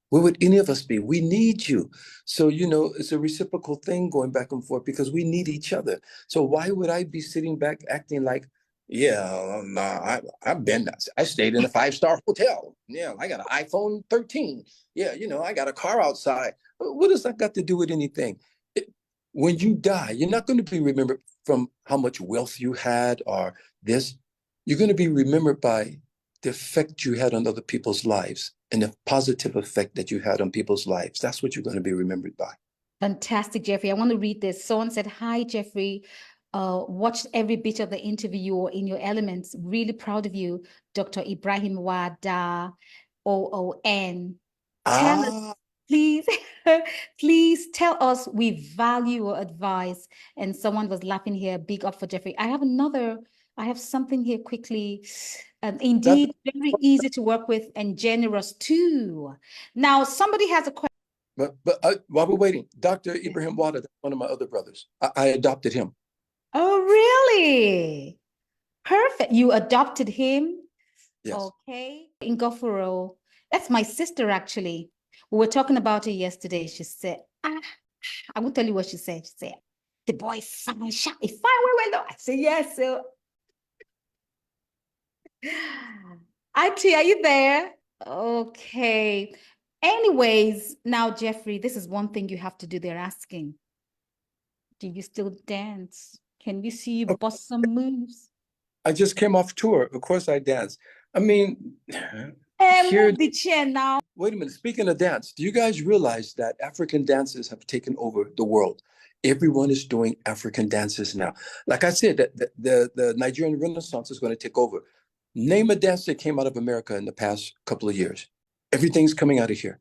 Where would any of us be? We need you. So, it's a reciprocal thing going back and forth because we need each other. So why would I be sitting back acting like, I stayed in a 5-star hotel. Yeah, I got an iPhone 13. Yeah, I got a car outside. What does that got to do with anything? When you die, you're not going to be remembered from how much wealth you had or this. You're going to be remembered by the effect you had on other people's lives and the positive effect that you had on people's lives. That's what you're going to be remembered by. Fantastic, Jeffrey. I want to read this. Someone said, hi, Jeffrey. Watched every bit of the interview. You're in your elements. Really proud of you, Dr. Ibrahim Wada, OON. Tell us, please, please tell us, we value your advice. And someone was laughing here. Big up for Jeffrey. I have something here quickly. Indeed, very easy to work with and generous too. Now, somebody has a question. But while we're waiting, Dr. Ibrahim Wada, that's one of my other brothers. I adopted him. Oh, really? Perfect. You adopted him? Yes. Okay. In Gofuro, that's my sister, actually. We were talking about it yesterday. She said, I won't tell you what she said. She said, the boy is fine. Fine. I said, yes. So, Auntie, are you there? Okay. Anyways, now, Jeffrey, this is one thing you have to do. They're asking, do you still dance? Can we see you bust some moves? I just came off tour. Of course I dance. I mean, Move the chair now. Wait a minute. Speaking of dance, do you guys realize that African dances have taken over the world? Everyone is doing African dances now. Like I said, the Nigerian Renaissance is going to take over. Name a dance that came out of America in the past couple of years. Everything's coming out of here.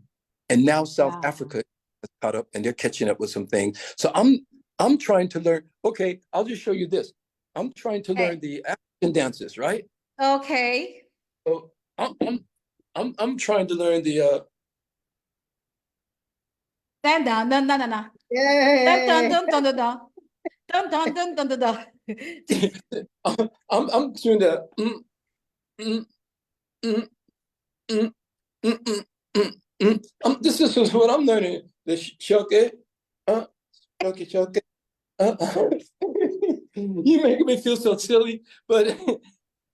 And now South Africa has caught up and they're catching up with some things. So I'm trying to learn. Okay, I'll just show you this. I'm trying to learn the African dances, right? Okay. So I'm trying to learn the Stand down, no, no, no, no. Yay! Dun, dun, dun, dun, dun. Dun, dun, dun, dun, dun, dun. I'm doing the mm, mm, mm, mm, this is what I'm learning. The shoke, shoke. You make me feel so silly, but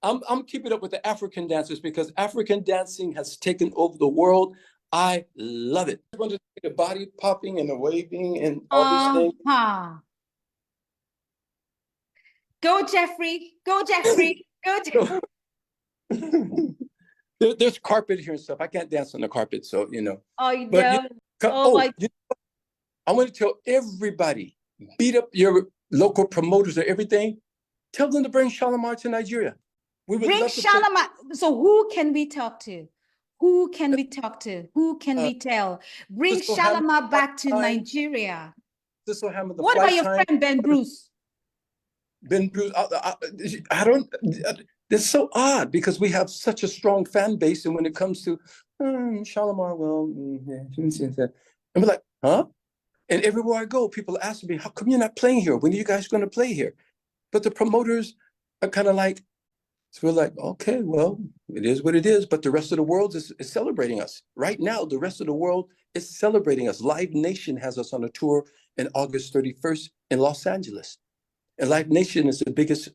I'm keeping up with the African dancers because African dancing has taken over the world. I love it. I want to see the body popping and the waving and all these things. Go, Jeffrey. Go, Jeffrey. Go, Jeffrey. There's carpet here and stuff. I can't dance on the carpet, so you know. Oh, you but don't. I want to tell everybody, beat up your local promoters or everything. Tell them to bring Shalamar to Nigeria. We would bring love to Shalamar. So who can we talk to? Who can we talk to? Who can we tell? Bring Shalamar back to Nigeria. What about your friend Ben Bruce? Ben Bruce, I don't. It's so odd because we have such a strong fan base, and when it comes to Shalamar, well, and we're like, huh? And everywhere I go, people ask me, how come you're not playing here? When are you guys going to play here? But the promoters are kind of like, so we're like, okay, well, it is what it is. But the rest of the world is celebrating us. Right now, the rest of the world is celebrating us. Live Nation has us on a tour in August 31st in Los Angeles. And Live Nation is the biggest,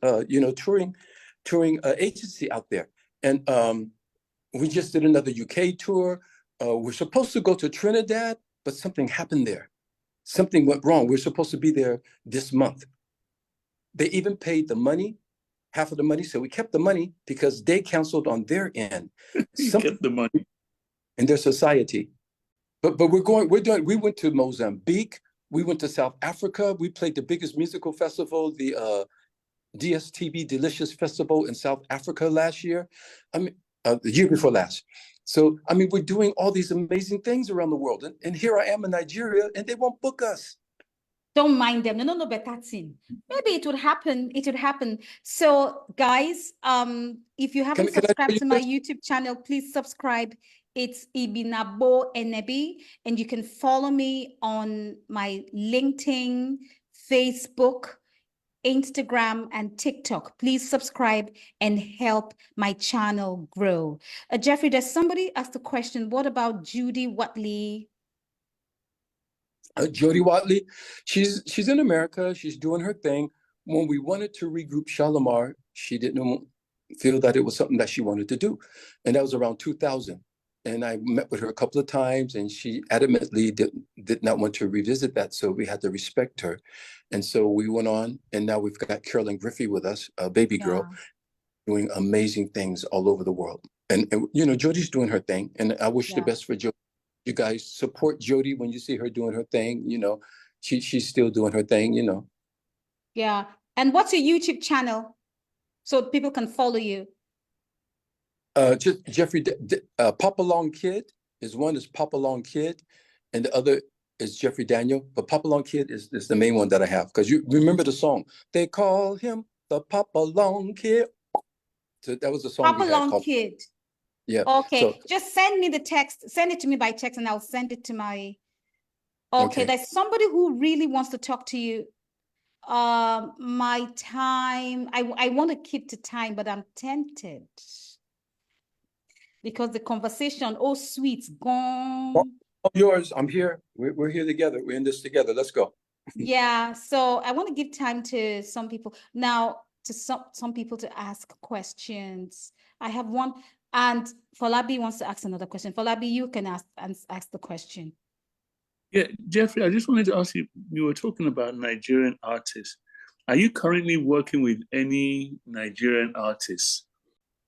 touring agency out there. And we just did another UK tour. We're supposed to go to Trinidad, but something happened there. Something went wrong. We're supposed to be there this month. They even paid the money, half of the money. So we kept the money because they canceled on their end. Kept the money in their society. But we went to Mozambique. We went to South Africa. We played the biggest musical festival, the DSTV Delicious Festival in South Africa last year. I mean, the year before last. So, I mean, we're doing all these amazing things around the world. And here I am in Nigeria and they won't book us. Don't mind them. No, but that's it. Maybe it would happen. It would happen. So, guys, if you haven't subscribed to my YouTube channel, please subscribe. It's Ibinabo Enebi, and you can follow me on my LinkedIn, Facebook, Instagram, and TikTok. Please subscribe and help my channel grow. Jeffrey, there's somebody asked the question, what about Judy Watley? Jody Watley, she's in America. She's doing her thing. When we wanted to regroup Shalamar, she didn't feel that it was something that she wanted to do. And that was around 2000. And I met with her a couple of times and she adamantly did not want to revisit that. So we had to respect her. And so we went on, and now we've got Carolyn Griffey with us, a baby girl, doing amazing things all over the world. And Jody's doing her thing, and I wish the best for Jody. You guys support Jody when you see her doing her thing. She's still doing her thing. Yeah. And what's your YouTube channel so people can follow you? Just Jeffrey Papa Long Kid is Papa Long Kid, and the other is Jeffrey Daniel. But Papa Long Kid is the main one that I have, because you remember the song. They call him the Papa Long Kid. So that was the song. Papa Long Kid. Yeah. Okay. So, just send me the text. Send it to me by text, and I'll send it to my. Okay. There's somebody who really wants to talk to you. My time. I want to keep to time, but I'm tempted. Because the conversation, oh sweet, gone. All yours. I'm here. We're here together. We're in this together. Let's go. Yeah. So I want to give time to some people now, to some people to ask questions. I have one. And Folabi wants to ask another question. Folabi, you can ask the question. Yeah, Jeffrey, I just wanted to ask you, you were talking about Nigerian artists. Are you currently working with any Nigerian artists?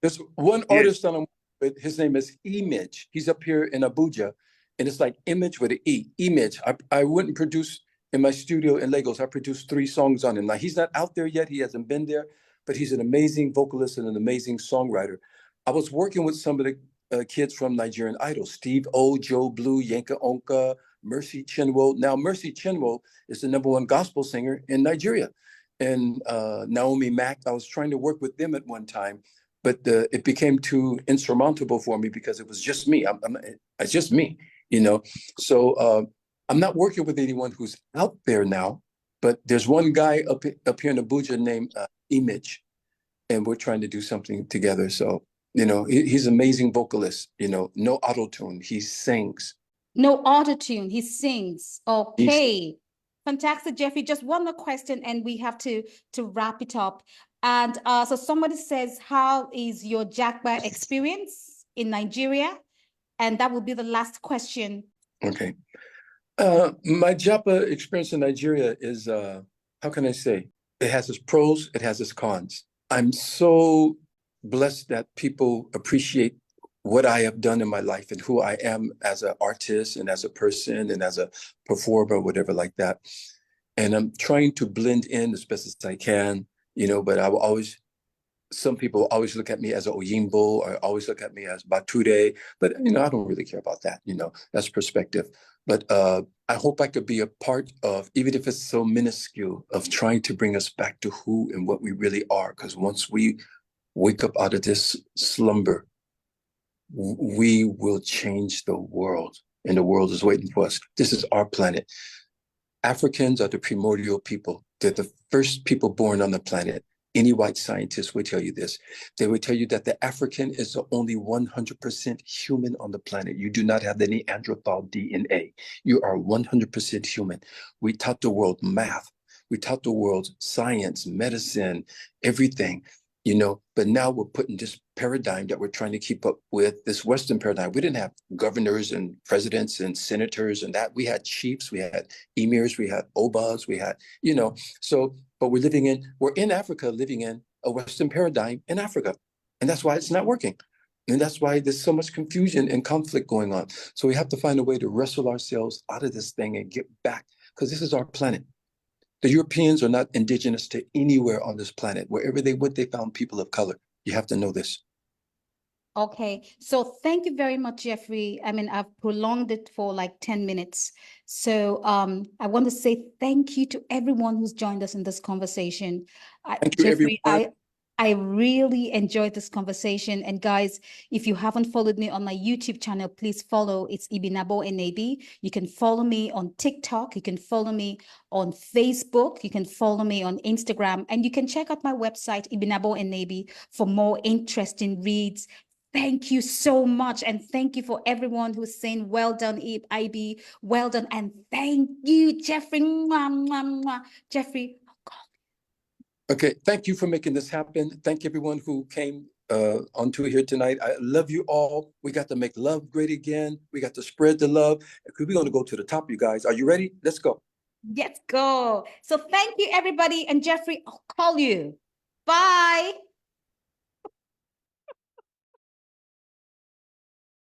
There's one artist that I'm with, his name is Image. He's up here in Abuja, and it's like image with an E, Image. I wouldn't produce in my studio in Lagos. I produced 3 songs on him. Now, he's not out there yet. He hasn't been there, but he's an amazing vocalist and an amazing songwriter. I was working with some of the kids from Nigerian Idol, Steve O, Joe Blue, Yenka Onka, Mercy Chinwo. Now, Mercy Chinwo is the #1 gospel singer in Nigeria. And Naomi Mack, I was trying to work with them at one time, but it became too insurmountable for me because it was just me. It's just me, you know. So I'm not working with anyone who's out there now, but there's one guy up here in Abuja named Image, and we're trying to do something together. So, you know, he's an amazing vocalist, you know, no auto-tune, he sings. No auto-tune, he sings. Okay. Fantastic, Jeffrey. Just one more question and we have to wrap it up. And so somebody says, how is your Japa experience in Nigeria? And that will be the last question. Okay. My Japa experience in Nigeria is, how can I say? It has its pros, it has its cons. I'm so blessed that people appreciate what I have done in my life and who I am as an artist and as a person and as a performer, whatever like that. And I'm trying to blend in as best as I can, you know, but I will always, some people always look at me as an Oyimbo or always look at me as Bature, but, you know, I don't really care about that, you know, that's perspective. But I hope I could be a part of, even if it's so minuscule, of trying to bring us back to who and what we really are. Because once we wake up out of this slumber, we will change the world, and the world is waiting for us. This is our planet. Africans are the primordial people. They're the first people born on the planet. Any white scientist would tell you this. They would tell you that the African is the only 100% human on the planet. You do not have the Neanderthal DNA. You are 100% human. We taught the world math. We taught the world science, medicine, everything. You know, but now we're putting this paradigm that we're trying to keep up with, this Western paradigm. We didn't have governors and presidents and senators and that. We had chiefs, we had emirs, we had obas, we had, you know, so, but we're in Africa, living in a Western paradigm in Africa. And that's why it's not working. And that's why there's so much confusion and conflict going on. So we have to find a way to wrestle ourselves out of this thing and get back, because this is our planet. The Europeans are not indigenous to anywhere on this planet. Wherever they went, they found people of color. You have to know this. Okay, so thank you very much, Jeffrey. I mean, I've prolonged it for like 10 minutes. So I want to say thank you to everyone who's joined us in this conversation. Thank you, Jeffrey, everyone. I really enjoyed this conversation. And guys, if you haven't followed me on my YouTube channel, please follow. It's Ibinabo Enebi. You can follow me on TikTok. You can follow me on Facebook. You can follow me on Instagram. And you can check out my website, Ibinabo Enebi, for more interesting reads. Thank you so much. And thank you for everyone who's saying, well done, Ibi, well done. And thank you, Jeffrey. Mwah, mwah, mwah. Jeffrey. Okay, thank you for making this happen. Thank everyone who came onto here tonight. I love you all. We got to make love great again. We got to spread the love. We're going to go to the top, you guys. Are you ready? Let's go. Let's go. So thank you, everybody. And Jeffrey, I'll call you. Bye.